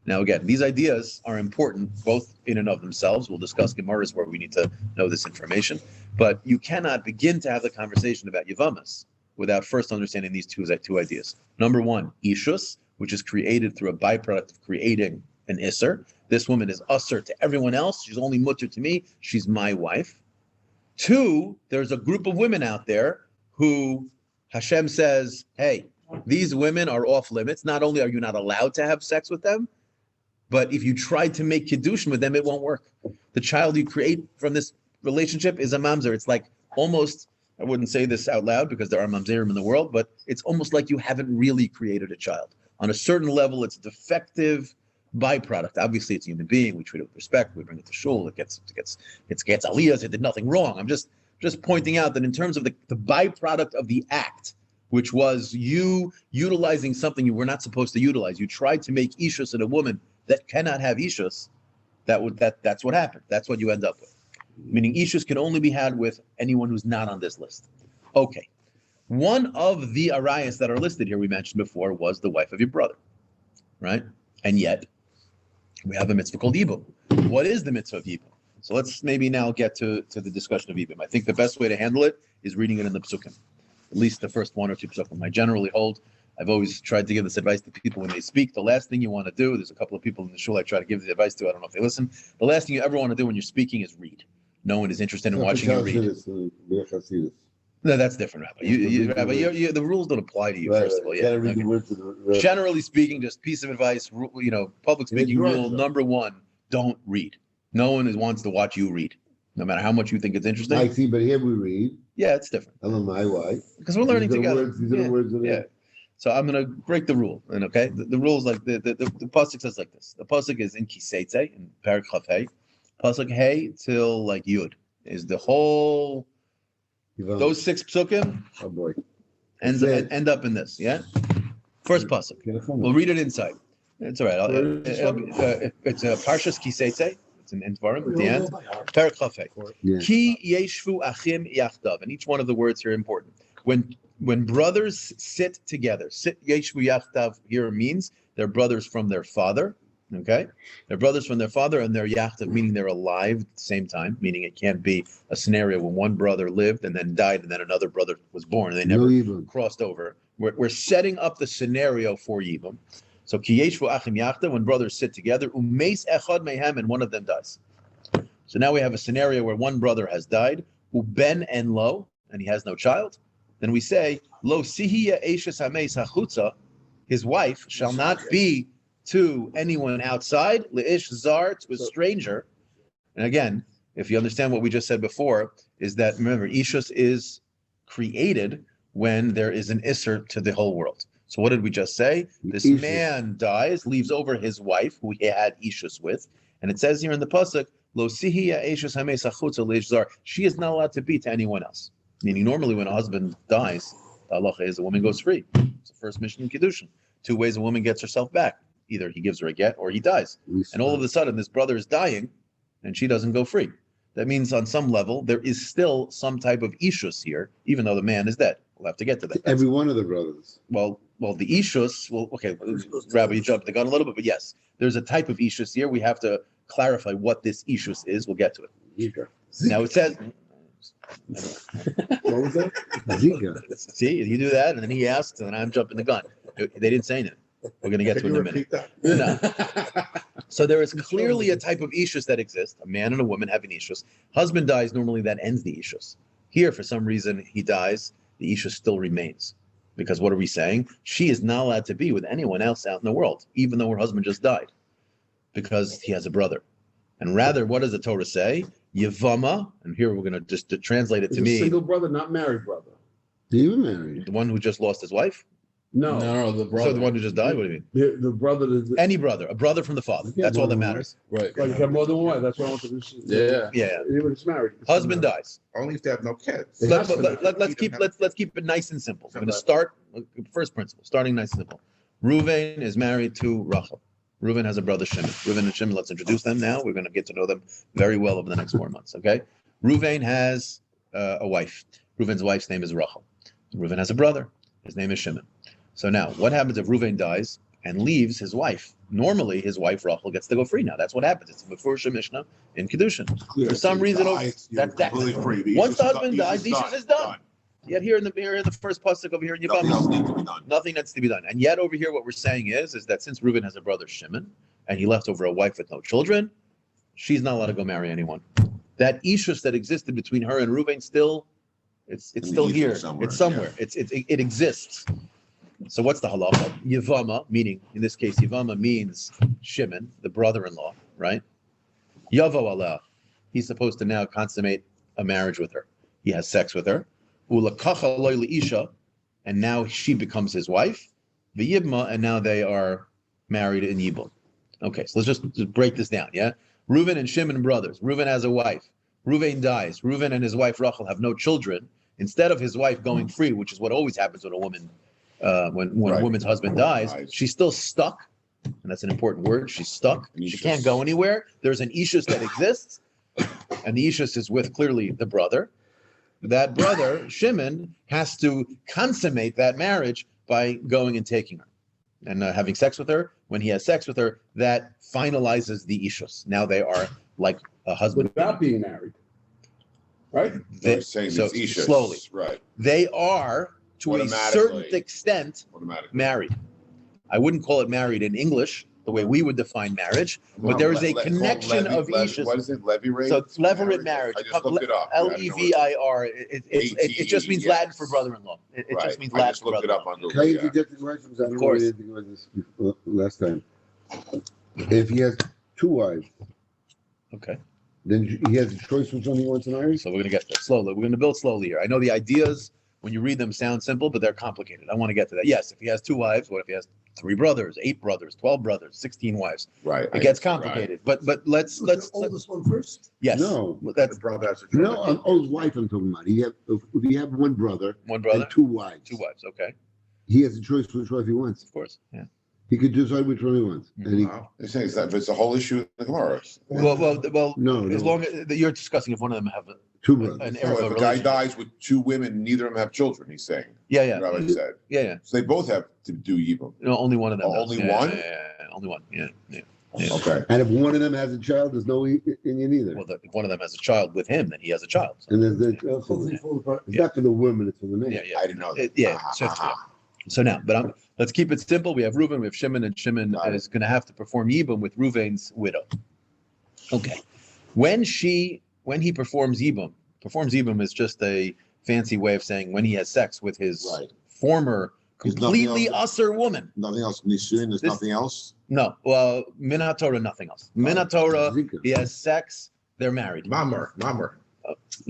Now, again, these ideas are important both in and of themselves. We'll discuss Gemaras where we need to know this information. But you cannot begin to have the conversation about Yevamos without first understanding these two ideas. Number one, ishus, which is created through a byproduct of creating an isser. This woman is usser to everyone else. She's only mutter to me. She's my wife. Two, there's a group of women out there who Hashem says, hey, these women are off limits. Not only are you not allowed to have sex with them, But if you try to make kiddushin with them, it won't work. The child you create from this relationship is a mamzer. It's like almost, I wouldn't say this out loud because there are mamzerim in the world, but it's almost like you haven't really created a child. On a certain level, it's a defective byproduct. Obviously, it's a human being. We treat it with respect. We bring it to shul. It gets aliyahs. It did nothing wrong. I'm just pointing out that in terms of the byproduct of the act, which was you utilizing something you were not supposed to utilize. You tried to make ishus in a woman that cannot have ishus. That's what happened. That's what you end up with. Meaning ishus can only be had with anyone who's not on this list. Okay. One of the arayas that are listed here, we mentioned before, was the wife of your brother, right? And yet, we have a mitzvah called Yibum. What is the mitzvah of Yibum? So let's maybe now get to the discussion of Yibum. I think the best way to handle it is reading it in the psukim. At least the first one or two psukim. I generally hold, I've always tried to give this advice to people when they speak. The last thing you want to do, there's a couple of people in the shul I try to give the advice to, I don't know if they listen. The last thing you ever want to do when you're speaking is read. No one is interested in watching you read. No, that's different, Rabbi. Rabbi, the rules don't apply to you, first of all. Yeah. Okay. Generally speaking, just piece of advice, public speaking rule number one, don't read. No one wants to watch you read, no matter how much you think it's interesting. I see, but here we read. Yeah, it's different. I don't know why. Because we're learning together. These are the words of yeah. So I'm going to break the rule. And okay, the rule is like the pasuk says like this. The pasuk is in Kiseitze, in Parak Chaf Hey. Pasuk Hey till like Yud is the whole. Those 6 psukim oh boy. end up in this. Yeah. First pasuk. We'll read it inside. It's all right. It's a Parshas Kiseitze. It's in Dvarim at the end. Parak Chaf Hey. Ki yeshvu achim yachdav, and each one of the words here are important. When brothers sit together, yeshvu yachdav here means they're brothers from their father. Okay, they're brothers from their father, and they're yachdav, meaning they're alive at the same time. Meaning it can't be a scenario when one brother lived and then died, and then another brother was born, and they never crossed over. We're setting up the scenario for Yibum. So ki yeshvu achim yachdav, when brothers sit together, umeis echad mehem, and one of them dies. So now we have a scenario where one brother has died, uben en lo, and he has no child. Then we say, lo sihiya eshes hameis hachutza, his wife shall not be to anyone outside, leish zar, to a stranger. And again, if you understand what we just said before, is that, remember, ishus is created when there is an isser to the whole world. So what did we just say? This man dies, leaves over his wife, who he had ishus with, and it says here in the pasuk, lo sihiya eshes hameis hachutza leish zar, she is not allowed to be to anyone else. Meaning, normally when a husband dies, the halacha is a woman goes free. It's the first mission in Kiddushin. 2 ways a woman gets herself back. Either he gives her a get or he dies. And all of a sudden, this brother is dying and she doesn't go free. That means on some level, there is still some type of ishus here, even though the man is dead. We'll have to get to that. Every one of the brothers. Well, the ishus, okay, Rabbi, you jumped the gun a little bit, but yes, there's a type of ishus here. We have to clarify what this ishus is. We'll get to it. Now it says... What was that? Zika. See, you do that, and then he asks, and I'm jumping the gun. They didn't say anything. We're going to get to it in a minute. No. So there is clearly a type of ishus that exists, a man and a woman having ishus. Husband dies, normally that ends the ishus. Here, for some reason, he dies, the ishus still remains. Because what are we saying? She is not allowed to be with anyone else out in the world, even though her husband just died, because he has a brother. And rather, what does the Torah say? Yevamos, and here we're going to just to translate it to me. Single brother, not married brother. Even married. The one who just lost his wife? No, the brother. So the one who just died? What do you mean? The brother. Any brother, a brother from the father. Yeah, That's all that matters. Right. Like you have more than one. That's what I want to do. Yeah. Even if it's married. Husband dies. Only if they have no kids. Let's keep it nice and simple. We're going to start first principle, starting nice and simple. Reuven is married to Rachel. Reuven has a brother Shimon. Reuven and Shimon, let's introduce them now. We're going to get to know them very well over the next 4 months. Okay. Reuven has a wife. Reuven's wife's name is Rachel. Reuven has a brother. His name is Shimon. So now, what happens if Reuven dies and leaves his wife? Normally, his wife Rachel gets to go free now. That's what happens. It's before Mishnah in Kiddushin. For some reason, that's once the husband dies, the ishus is done. Yet here in the first pasuk over here in Yevamos, nothing needs to be done. And yet over here, what we're saying is that since Reuven has a brother Shimon and he left over a wife with no children, she's not allowed to go marry anyone. That ishus that existed between her and Reuven it's still here. It's somewhere. It exists. So what's the halacha? Yevama, meaning, in this case, Yevama means Shimon, the brother-in-law, right? Yavo Allah, he's supposed to now consummate a marriage with her. He has sex with her. Ulakacha loy isha, and now she becomes his wife. V'yibma, and now they are married in Yibum. Okay, so let's just break this down, yeah? Reuven and Shimon brothers. Reuven has a wife. Reuven dies. Reuven and his wife Rachel have no children. Instead of his wife going free, which is what always happens when a woman, when a woman's husband dies, she's still stuck, and that's an important word. She's stuck. She can't go anywhere. There's an ishus that exists, and the ishus is with clearly the brother. That brother Shimon has to consummate that marriage by going and taking her and having sex with her. When he has sex with her, that finalizes the ishus. Now they are like a husband without being married, right? They're saying so it's Isha. slowly. Right. They are, to a certain extent, married. I wouldn't call it married in English, the way we would define marriage, but there is a connection of ishus. What is it? Levirate? So levirate marriage. I just looked it up. Levir. It just means Latin for brother-in-law. It just means Latin. I just looked it up on Google. Can I interject the question? Because I don't know anything about this last time. If he has two wives, okay, then he has a choice which one he wants to marry? So we're going to get there slowly. We're going to build slowly here. I know the ideas, when you read them, sound simple, but they're complicated. I want to get to that. Yes, if he has two wives, what if he has 3 brothers, 8 brothers, 12 brothers, 16 wives? Right. It gets complicated. Right. But let's the oldest one first. Yes. No, that's the brother has a no. An old wife I'm talking about. If you have one brother, and 2 wives. 2 wives. Okay. He has a choice which wife he wants. Of course. Yeah. He could decide which one he wants. And wow. They're saying that it's a whole issue in the Gemara. Well. No. As long as you're discussing if one of them have 2 brothers. an So if a guy dies with 2 women, neither of them have children. He's saying. Yeah. Rabbi said. Yeah. So they both have to do Yibum. No, only one of them. Only one. Yeah, only one. Yeah. Okay. And if one of them has a child, there's no Indian either. Well, if one of them has a child with him, then he has a child. So. And there's it's not for the women; it's for the men. Yeah. I didn't know that. So now, but let's keep it simple. We have Reuven, we have Shimon, and Shimon is going to have to perform Yibum with Reuven's widow. Okay. When he performs Yibum is just a fancy way of saying when he has sex with his former completely usher woman. Nothing else. Nisuin, there's nothing else? No. Well, Min HaTorah, nothing else. Min HaTorah, he has sex, they're married. Mamar.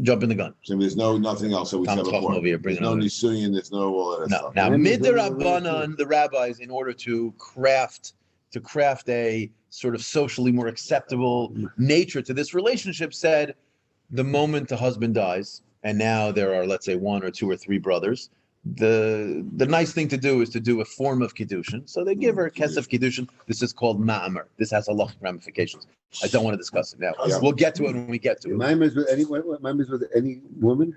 Jumping the gun. So there's nothing else that we said before. There's no Nisuin, there's no all that stuff. Now, Midrabanan, the rabbis, in order to craft a sort of socially more acceptable nature to this relationship, said the moment the husband dies, and now there are, let's say, 1 or 2 or 3 brothers, the nice thing to do is to do a form of kiddushin. So they give her a kesef kiddushin. This is called ma'amar. This has halachic ramifications. I don't want to discuss it now. We'll get to it when we get to it. Ma'amar is with any woman?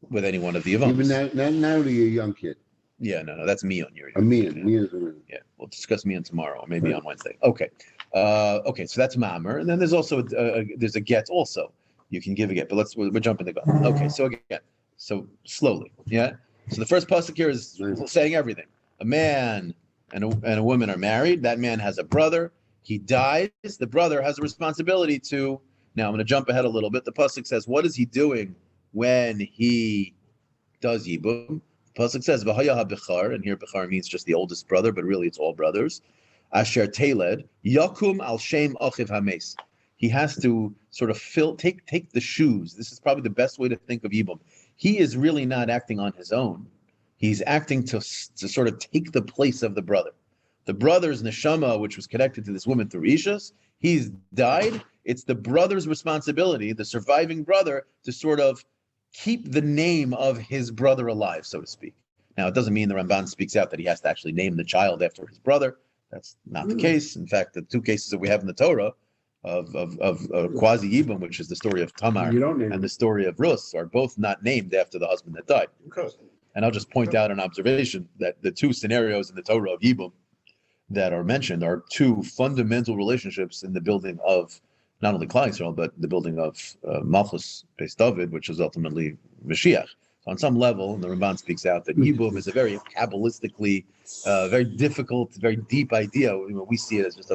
With any one of the Yevamos. Even now you're a young kid. Yeah, no, that's me on your. Mian. Yeah, we'll discuss Mian tomorrow, or maybe on Wednesday. Okay, so that's ma'amar, and then there's also there's a get also. You can give a get, but we're jumping the gun. Okay, so again, so slowly, yeah. So the first pasuk here is saying everything. A man and a woman are married. That man has a brother. He dies. The brother has a responsibility to. Now I'm going to jump ahead a little bit. The pasuk says, what is he doing when he does yibum? The pasuk says, "V'haya ha'bechar," and here bechar means just the oldest brother, but really it's all brothers. Asher teled yakum al shem achiv hames. He has to sort of take the shoes. This is probably the best way to think of yibum. He is really not acting on his own. He's acting to sort of take the place of the brother. The brother's neshama, which was connected to this woman through Ishus, he's died. It's the brother's responsibility, the surviving brother, to sort of keep the name of his brother alive, so to speak. Now, it doesn't mean the Ramban speaks out that he has to actually name the child after his brother. That's not the case. In fact, the 2 cases that we have in the Torah of quasi yibum, which is the story of Tamar and the story of Rus, are both not named after the husband that died. And I'll just point out an observation that the 2 scenarios in the Torah of yibum that are mentioned are 2 fundamental relationships in the building of not only Klal Yisrael, but the building of Malchus Beis David, which is ultimately Mashiach. So on some level, the Ramban speaks out that yibum is a very kabbalistically, very difficult, very deep idea. We see it as just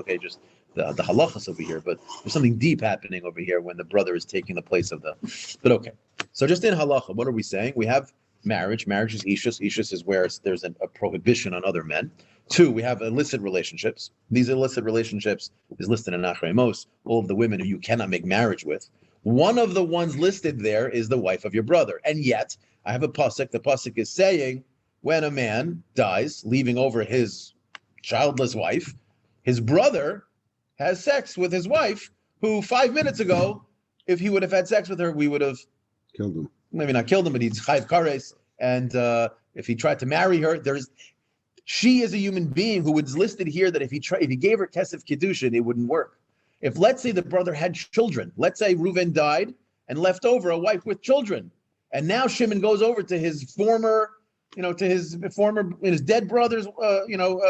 the halachas over here, but there's something deep happening over here when the brother is taking the place of the. But okay, so just in halacha, what are we saying? We have marriage. Marriage is ishus. Ishus is where there's a prohibition on other men. 2, we have illicit relationships. These illicit relationships is listed in Yevamos, all of the women who you cannot make marriage with. One of the ones listed there is the wife of your brother. And yet, I have a pasuk. The pasuk is saying, when a man dies, leaving over his childless wife, his brother has sex with his wife, who 5 minutes ago, if he would have had sex with her, we would have Killed him. maybe not killed him, but he's chayv kares. And if he tried to marry her, she is a human being who was listed here that if he gave her kesef kiddushin, it wouldn't work. If let's say the brother had children, let's say Reuven died and left over a wife with children, and now Shimon goes over to his former, his dead brother's,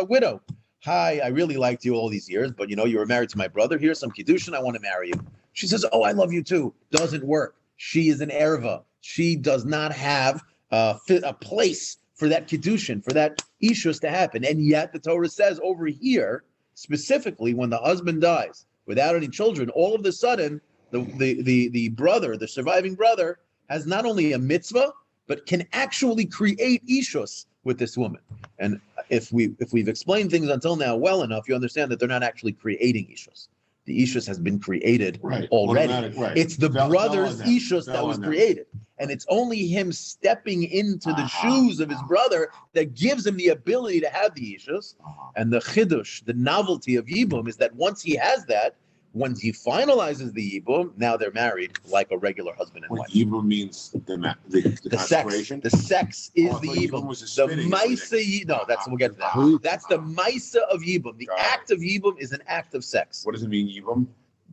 widow. Hi, I really liked you all these years, but you were married to my brother. Here's some kiddushin. I want to marry you. She says, "Oh, I love you too." Doesn't work. She is an erva. She does not have a place for that kiddushin, for that ishus to happen. And yet the Torah says over here, specifically when the husband dies without any children, all of a sudden the brother, the surviving brother, has not only a mitzvah, but can actually create ishus with this woman. And if we've explained things until now well enough, you understand that they're not actually creating ishus. The ishus has been created already. Right. It's the brother's ishus that was created. And it's only him stepping into the shoes of his brother that gives him the ability to have the ishus. And the chidush, the novelty of Yibum, is that once he has that, once he finalizes the Yibum, now they're married like a regular husband and wife. Yibum means the sex. The sex is the Yibum. The Maisa, no, we'll get to that. That's the Maisa of Yibum. The act of Yibum is an act of sex. What does it mean, Yibum?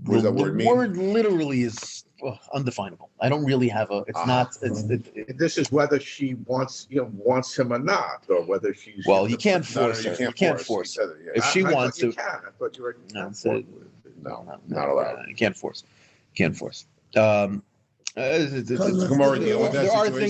What does that word mean? The word literally is undefinable. I don't really have it's not. This is whether she wants him or not, or whether she's. Well, you can't force her. You can't force her. If she wants to. You can. I thought you were. No, not allowed. You can't force. There are things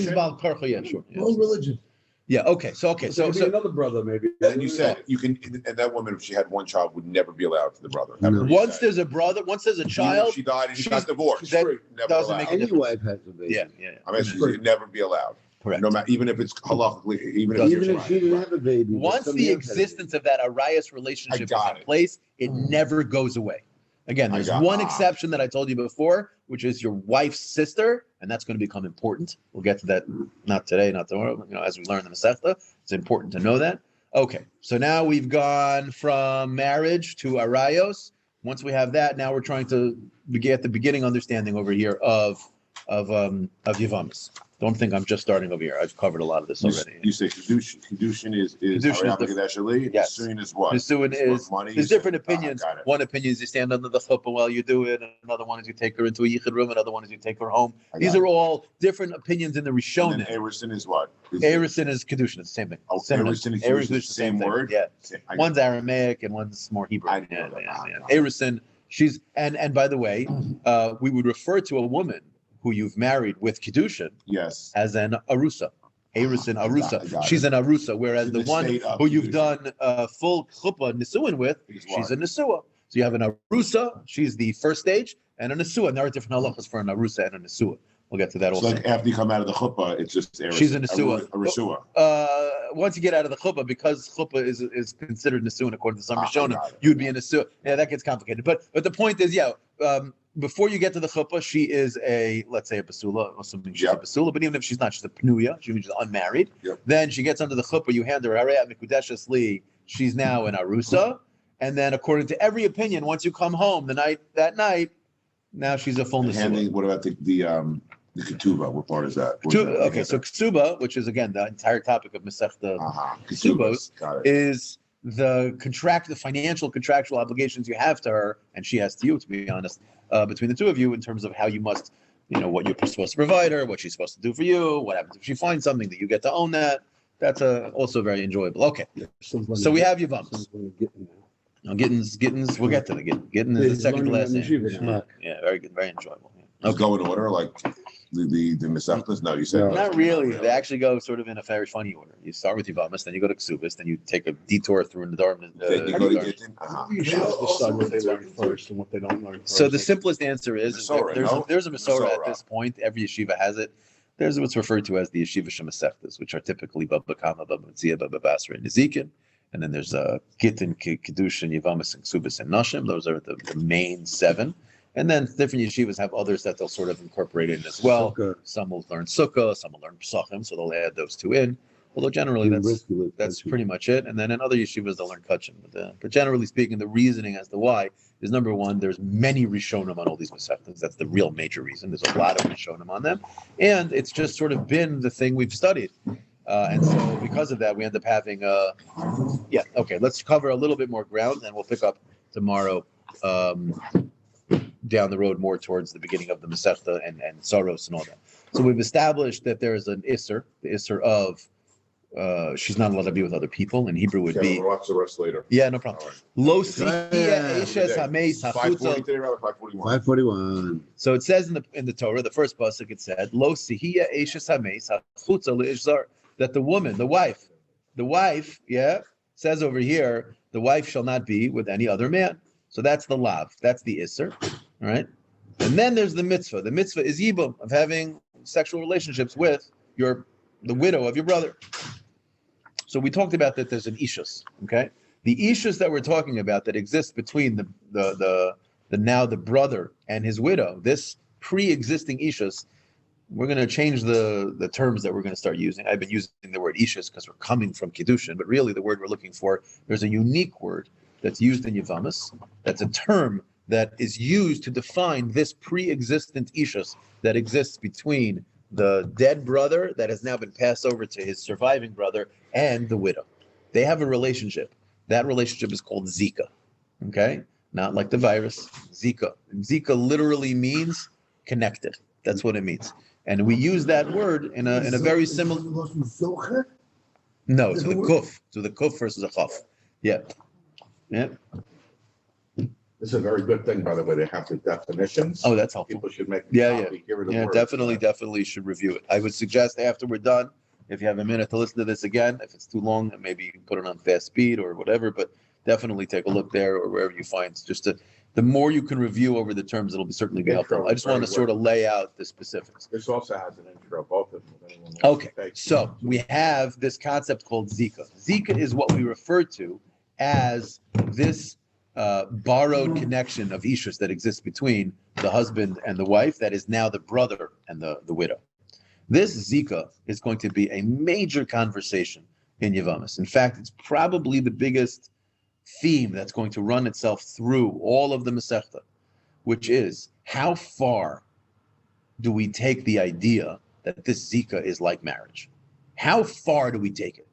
about karcha, yeah, sure. Wrong religion. Yeah. Okay. So another brother, maybe. And you said you can, and that woman, if she had one child, would never be allowed to the brother. Once there's a brother, once there's a child, she died and she got divorced. That never doesn't allowed. make a Any difference. wife has a baby. Yeah. I mean, she would never be allowed. Correct. No matter, even if it's halakhically, even If she didn't have a baby. Once the existence of that arayas relationship is in place, it never goes away. Again, there's one exception that I told you before, which is your wife's sister, and that's going to become important. We'll get to that not today, not tomorrow. As we learn the Masechta, it's important to know that. Okay, so now we've gone from marriage to arayos. Once we have that, now we're trying to get the beginning understanding over here of Yevamos. Don't think I'm just starting over here. I've covered a lot of this already. You say Kedushin is Yes. Nisuin is what? Nisuin is money. There's different opinions. One opinion is you stand under the chuppah while you do it. Another one is you take her into a yichud room. Another one is you take her home. These are all different opinions in the Rishonim. Erison is what? Erison is Kedushin. It's the same thing. Oh, Erison is the same word? Yeah. One's Aramaic and one's more Hebrew. Erison, she's, and by the way, we would refer to a woman who you've married with Kedushin as an Arusa. Erison Arusa. She's an Arusa, whereas the one who you've done full chuppah Nisuin with, she's a Nesua. So you have an Arusa, she's the first stage, and a Nesua. And there are different halachas for an Arusa and a Nesua. We'll get to that also. So like after you come out of the chuppah, it's just Erison. She's a Nesua. Arusa. Once you get out of the chuppah, because chuppah is considered Nisuin according to some Rishonim, you'd be a Nesua. Yeah, that gets complicated. But the point is, before you get to the chuppah, she is let's say a basula, assuming she's a basula, but even if she's not, she's a pnuya, she's unmarried. Then she gets under the chuppah, you hand her Arayat Mikudeshes Li, she's now an Arusa. And then according to every opinion, once you come home that night, now she's a full Nesua. What about the ketubah? What part is that? Okay, so ketubah, which is again the entire topic of Masechta Ketubos, is the financial contractual obligations you have to her, and she has to you, to be honest, between the two of you in terms of how you must, what you're supposed to provide her, what she's supposed to do for you, what happens if she finds something that you get to own that. That's also very enjoyable. Okay, so we have Yevamos. Now, Gittins, we'll get to the Gittin is the second to last name. Yeah, very good, very enjoyable. Okay. Go in order, like the Masechtas? No, you said not really. They actually go sort of in a very funny order. You start with Yevamos, then you go to Ksubis, then you take a detour through the Dharma. Then you go to Gittin. You should decide what they learn first and what they don't learn first. So the simplest answer is there's a Masorah at this point. Every yeshiva has it. There's what's referred to as the Yeshiva Shemasechtas, which are typically Baba Kama, Baba Metzia, Baba Basra, and Nezikin. And then there's Gittin, Kedushin, Yevamos, and Ksubis, and Nashim. Those are the main 7. And then different yeshivas have others that they'll sort of incorporate in as well. Sukkah. Some will learn Sukkah, some will learn Pesachim, so they'll add those 2 in. Although generally that's pretty much it. And then in other yeshivas, they'll learn Kachin. But generally speaking, the reasoning as to why is, number one, there's many Rishonim on all these Masechtas. That's the real major reason. There's a lot of Rishonim on them. And it's just sort of been the thing we've studied. And so because of that, we end up having, let's cover a little bit more ground, and we'll pick up tomorrow down the road more towards the beginning of the Masechta and Saros and all that. So we've established that there is an Isser, the Isser of she's not allowed to be with other people. In Hebrew would be. We'll watch the rest later. Yeah, no problem. Lo sihiya eshes hameis 5:40 hachutza. today, rather 5:41. 541. So it says in the Torah, the first pasuk, it said, Lo sihiya eshes hameis hachutza leishzar, that the woman, the wife, says over here, the wife shall not be with any other man. So that's the lav, that's the isser, all right? And then there's the mitzvah. The mitzvah is yibum, of having sexual relationships with the widow of your brother. So we talked about that there's an ishus, okay? The ishus that we're talking about that exists between the brother and his widow, this pre-existing ishus, we're going to change the terms that we're going to start using. I've been using the word ishus because we're coming from Kiddushin, but really the word we're looking for, there's a unique word that's used in Yevamos. That's a term that is used to define this pre-existent ishus that exists between the dead brother that has now been passed over to his surviving brother and the widow. They have a relationship. That relationship is called Zika, okay? Not like the virus, Zika. Zika literally means connected. That's what it means. And we use that word in a very similar. No, to the kuf. To the kuf versus a chaf. Yeah. Yeah. This is a very good thing, by the way. They have the definitions. Oh, that's helpful. People should make. Definitely should review it. I would suggest after we're done, if you have a minute to listen to this again, if it's too long, maybe you can put it on fast speed or whatever, but definitely take a look there or wherever you find. The more you can review over the terms, it'll certainly be helpful. I just want to sort of lay out the specifics. This also has an intro, both of them. Okay, so we have this concept called Zika. Zika is what we refer to as this borrowed connection of ishus that exists between the husband and the wife that is now the brother and the widow. This Zika is going to be a major conversation in Yevamos. In fact, it's probably the biggest theme that's going to run itself through all of the Masechta, which is how far do we take the idea that this Zika is like marriage? How far do we take it?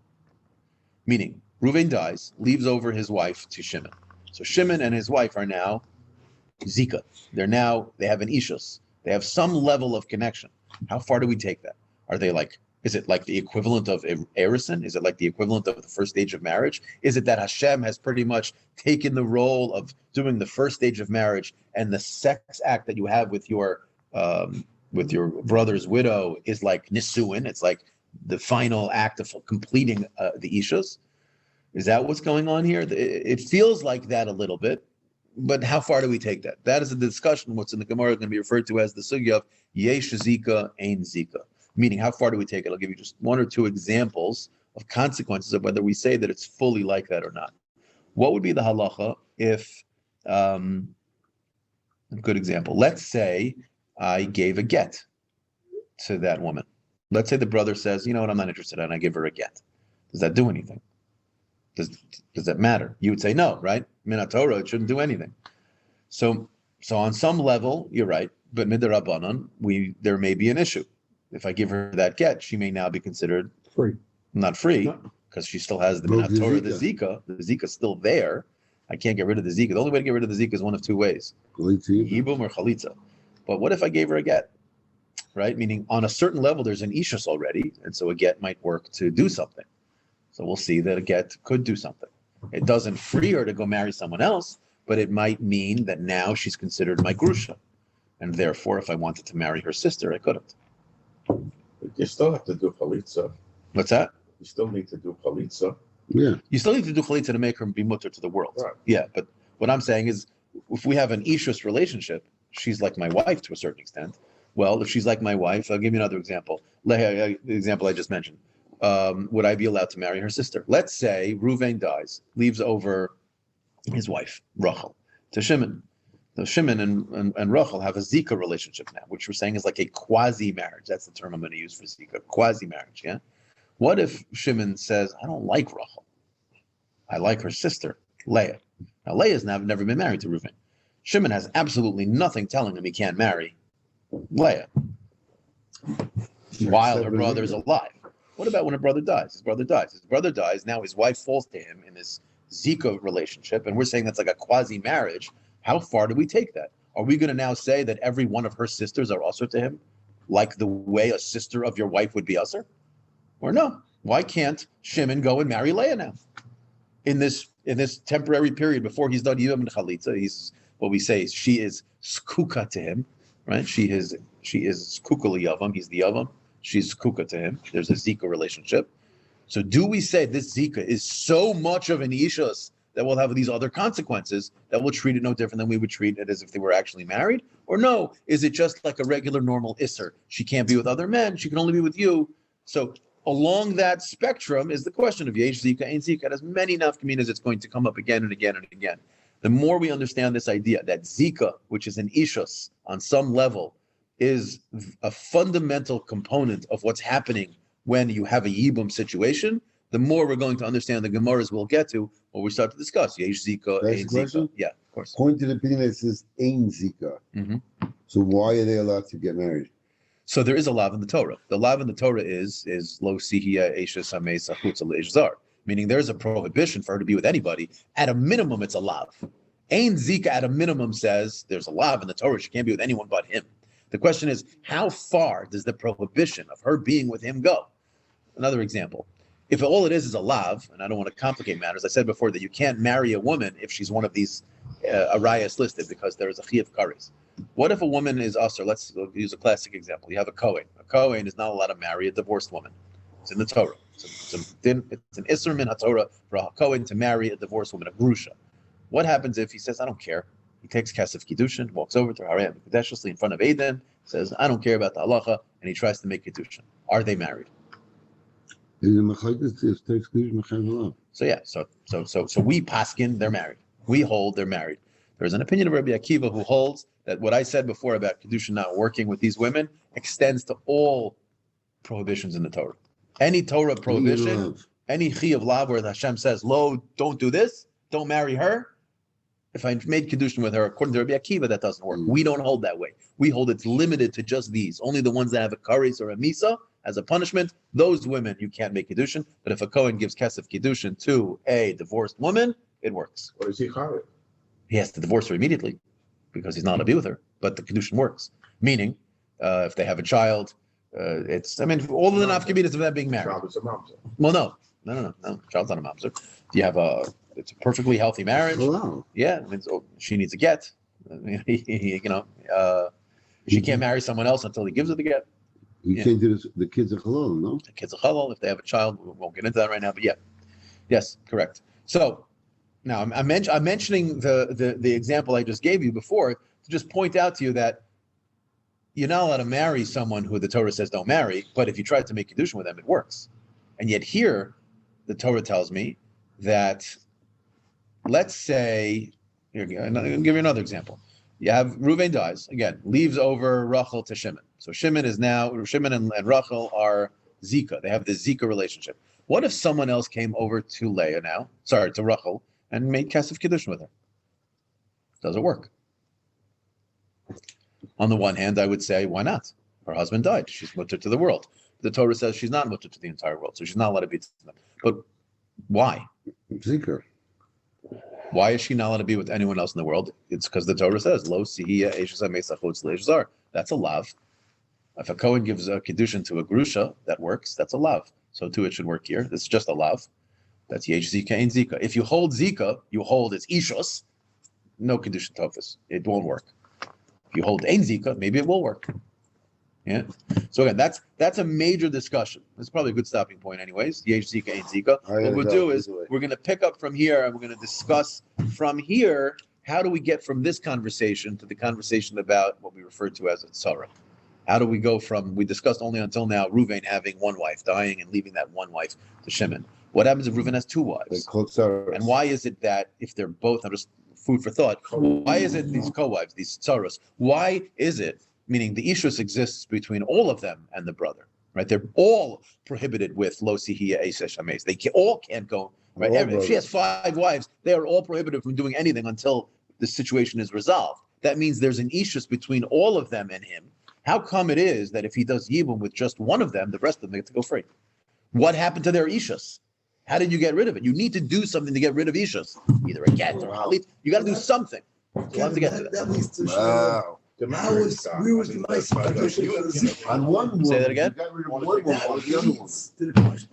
Meaning, Reuven dies, leaves over his wife to Shimon. So Shimon and his wife are now Zika. They have an ishus. They have some level of connection. How far do we take that? Is it like the equivalent of Erison? Is it like the equivalent of the first stage of marriage? Is it that Hashem has pretty much taken the role of doing the first stage of marriage, and the sex act that you have with your brother's widow is like nisuin? It's like the final act of completing the ishus. Is that what's going on here? It feels like that a little bit, but how far do we take that? That is a discussion. What's in the Gemara is going to be referred to as the sugya of yesh zika, ein zika. Meaning, how far do we take it? I'll give you just one or two examples of consequences of whether we say that it's fully like that or not. What would be the halacha if, a good example, let's say I gave a get to that woman. Let's say the brother says, you know what, I'm not interested in, and I give her a get. Does that do anything? Does that matter? You would say no, right? Minat Torah, it shouldn't do anything. So on some level, you're right, but midarabanan, there may be an issue. If I give her that get, she may now be considered free. Not free, because she still has the Minat Torah, the Zika. The Zika's still there. I can't get rid of the Zika. The only way to get rid of the Zika is one of two ways. Yibum or Chalitza. But what if I gave her a get? Right? Meaning on a certain level, there's an Ishus already, and so a get might work to do something. So we'll see that a get could do something. It doesn't free her to go marry someone else, but it might mean that now she's considered my grusha. And therefore, if I wanted to marry her sister, I couldn't. You still have to do chalitza. What's that? You still need to do chalitza. Yeah. You still need to do chalitza to make her be mutter to the world. Right. Yeah, but what I'm saying is, if we have an ishus relationship, she's like my wife to a certain extent. Well, if she's like my wife, I'll give you another example. The example I just mentioned. Would I be allowed to marry her sister? Let's say Reuven dies, leaves over his wife, Rachel, to Shimon. So Shimon and Rachel have a Zika relationship now, which we're saying is like a quasi-marriage. That's the term I'm going to use for Zika, quasi-marriage, yeah? What if Shimon says, I don't like Rachel. I like her sister, Leah. Now, Leah's never been married to Reuven. Shimon has absolutely nothing telling him he can't marry Leah while her brother is alive. What about when her brother dies? His brother dies. Now his wife falls to him in this Zika relationship, and we're saying that's like a quasi-marriage. How far do we take that? Are we going to now say that every one of her sisters are usher to him, like the way a sister of your wife would be usher? Or no? Why can't Shimon go and marry Leah now? In this temporary period before he's done Yevamos and Chalitza, he's what we say is she is skuka to him, right? She is skuka liyavam. He's the yavam. She's skuka to him. There's a Zika relationship. So do we say this Zika is so much of an ishus that will have these other consequences that we'll treat it no different than we would treat it as if they were actually married? Or no, is it just like a regular normal isser? She can't be with other men. She can only be with you. So along that spectrum is the question of Yesh Zika, Ein Zika. It has many nafkaminas. It's going to come up again and again and again. The more we understand this idea that Zika, which is an ishus on some level, is a fundamental component of what's happening when you have a Yibum situation, the more we're going to understand the Gemaras we'll get to when we start to discuss Yesh Zika, That's Ein the question? Zika. Yeah, of course. Point to the opinion that says Ein Zika. Mm-hmm. So why are they allowed to get married? So there is a lav in the Torah. The lav in the Torah is lo sihia eshes hamesa chutza leishzar, meaning there's a prohibition for her to be with anybody. At a minimum, it's a lav. Ein Zika at a minimum says there's a lav in the Torah. She can't be with anyone but him. The question is, how far does the prohibition of her being with him go? Another example. If all it is a lav, and I don't want to complicate matters, I said before that you can't marry a woman if she's one of these arayas listed because there is a chiyuv kares. What if a woman is usher? Let's use a classic example. You have a kohen. A kohen is not allowed to marry a divorced woman. It's in the Torah. It's an isser min haTorah for a kohen to marry a divorced woman, a grusha. What happens if he says, I don't care? He takes kesef kiddushin, walks over to Harei Mikudeshly in front of Eden, says, I don't care about the halacha, and he tries to make kiddushin. Are they married? So yeah, so we paskin, they're married. We hold they're married. There's an opinion of Rabbi Akiva who holds that what I said before about Kedusha not working with these women extends to all prohibitions in the Torah. Any Torah prohibition, any chi of lav where Hashem says, lo, don't do this, don't marry her. If I made Kedusha with her, according to Rabbi Akiva, that doesn't work. We don't hold that way. We hold it's limited to just these. Only the ones that have a kares or a misa as a punishment, those women you can't make Kedushin. But if a Kohen gives kesef Kedushin to a divorced woman, it works. What is he chayav? He has to divorce her immediately because he's not allowed to be with her. But the Kedushin works. Meaning, if they have a child, all of the nafkaminas of that being married. Child is a mamzer. Well, no. Child's not a mamzer. You have it's a perfectly healthy marriage. Hello. Yeah, she needs a get. She can't marry someone else until he gives her the get. You can't do this. The kids are halal, no? The kids are halal if they have a child. We won't get into that right now, but yeah, yes, correct. So now I'm mentioning the example I just gave you before to just point out to you that you're not allowed to marry someone who the Torah says don't marry, but if you try to make kedushin with them, it works. And yet here, the Torah tells me that, let's say, I'll give you another example. You have Reuven dies, again, leaves over Rachel to Shimon. So Shimon and Rachel are Zika. They have this Zika relationship. What if someone else came over to Rachel, and made kesef kedushin with her? Does it work? On the one hand, I would say, why not? Her husband died. She's mutter to the world. The Torah says she's not mutter to the entire world, so she's not allowed to be to them. But why? Zika. Why is she not allowed to be with anyone else in the world? It's because the Torah says, lo sihia eshes hamesach chutz leishzar. That's a lav. If a Kohen gives a kedushin to a grusha, that works. That's a lav. So too it should work here. It's just a lav. That's yesh zika ein zika. If you hold zika, you hold it's ishos. No kedushin tofus. It won't work. If you hold ein zika, maybe it will work. Yeah. So again, that's a major discussion. It's probably a good stopping point, anyways. Yesh zika ein zika. What we'll do is we're going to pick up from here and we're going to discuss from here how do we get from this conversation to the conversation about what we refer to as a tzara. How do we go from, we discussed only until now, Reuven having one wife, dying and leaving that one wife to Shimon. What happens if Reuven has two They wives? call tsaros. And why is it that if they're both, I'm just food for thought, why is it these co-wives, these tsaros, why is it, meaning the ishus exists between all of them and the brother, right? They're all prohibited with lo sihiya esesh hames. They all can't go, right? All If she has 5 wives, they are all prohibited from doing anything until the situation is resolved. That means there's an ishus between all of them and him. How come it is that if he does yibum with just one of them, the rest of them get to go free? What happened to their ishus? How did you get rid of it? You need to do something to get rid of ishus, either a get or a halit. You got to do something. We'll have to get to that. That leads to Wow. we was the nice. On one Say that woman, again? you got rid of one woman, That or the other one. leads to the question